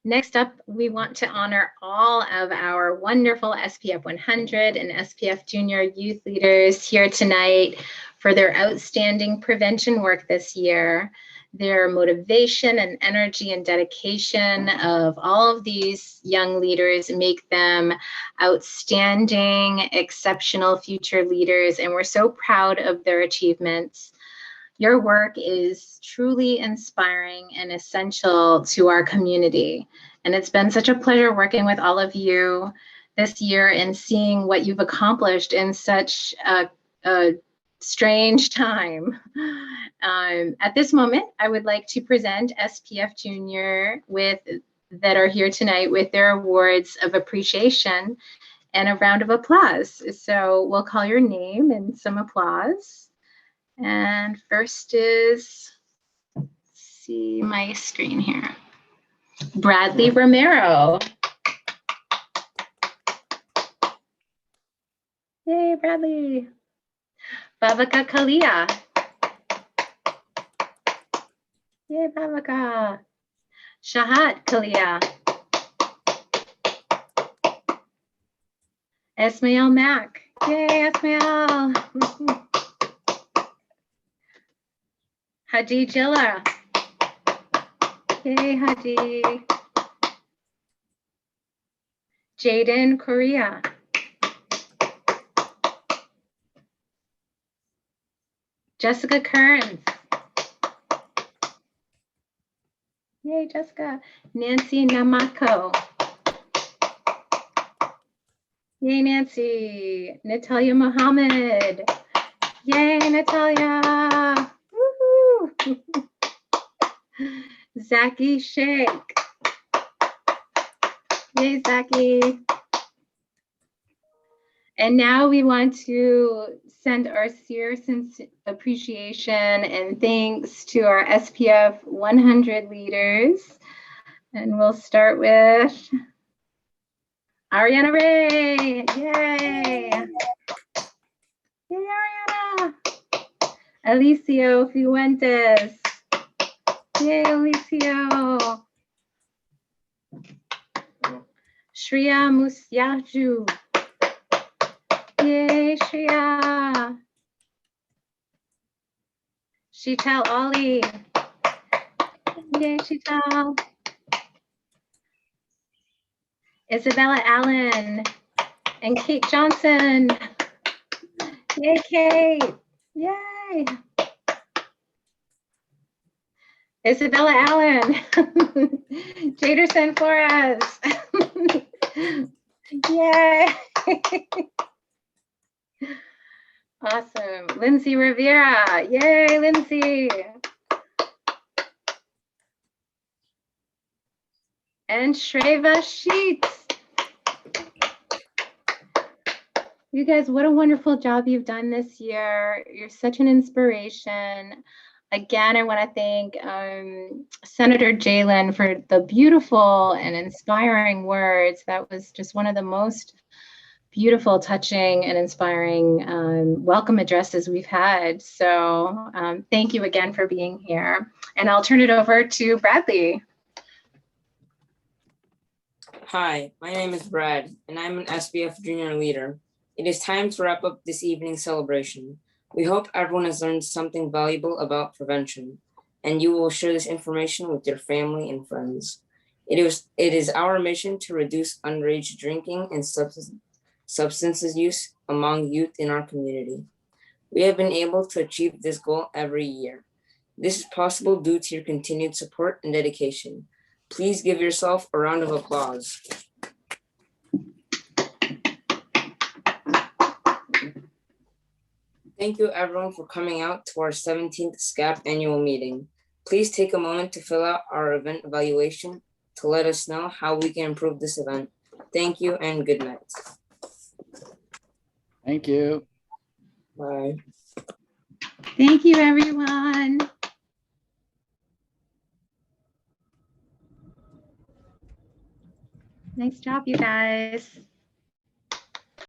Next up, we want to honor all of our wonderful SPF 100 and SPF Junior youth leaders here tonight for their outstanding prevention work this year. Their motivation and energy and dedication of all of these young leaders make them outstanding, exceptional future leaders, and we're so proud of their achievements. Your work is truly inspiring and essential to our community. And it's been such a pleasure working with all of you. this year and seeing what you've accomplished in such a strange time. At this moment, I would like to present SPF Junior that are here tonight with their awards of appreciation and a round of applause. So we'll call your name and some applause. And first is, let's see my screen here. Bradley Romero. Yay, Bradley. Bhavika Kalia. Yay, Bhavika. Shahat Kalia. Esmail Mack. Yay, Esmail. Haji Jilla. Yay, Haji. Jaden Korea. Jessica Kearns. Yay, Jessica. Nancy Namako. Yay, Nancy. Natalia Muhammad. Yay, Natalia. Woohoo. Zaki Sheikh. Yay, Zaki. And now we want to send our sincere appreciation and thanks to our SPF 100 leaders. And we'll start with Ariana Ray. Yay. Yay, Ariana. Alicio Fuentes. Yay, Alicio. Shreya Musyaju. Yay, Shreya. Sheetal Ali. Yay, Sheetal. Isabella Allen and Kate Johnson. Yay, Kate. Yay. Isabella Allen. Jaderson Flores. Yay. Awesome. Lindsay Rivera. Yay, Lindsay. And Shreva Sheets. You guys, what a wonderful job you've done this year. You're such an inspiration. Again, I want to thank Senator Jalen for the beautiful and inspiring words. That was just one of the most beautiful, touching, and inspiring welcome addresses we've had. So thank you again for being here. And I'll turn it over to Bradley. Hi, my name is Brad, and I'm an SPF Junior leader. It is time to wrap up this evening's celebration. We hope everyone has learned something valuable about prevention, and you will share this information with your family and friends. It is our mission to reduce underage drinking and substances use among youth in our community. We have been able to achieve this goal every year. This is possible due to your continued support and dedication. Please give yourself a round of applause. Thank you everyone for coming out to our 17th SCAP annual meeting. Please take a moment to fill out our event evaluation to let us know how we can improve this event. Thank you and good night. Thank you. Bye. Thank you, everyone. Nice job, you guys.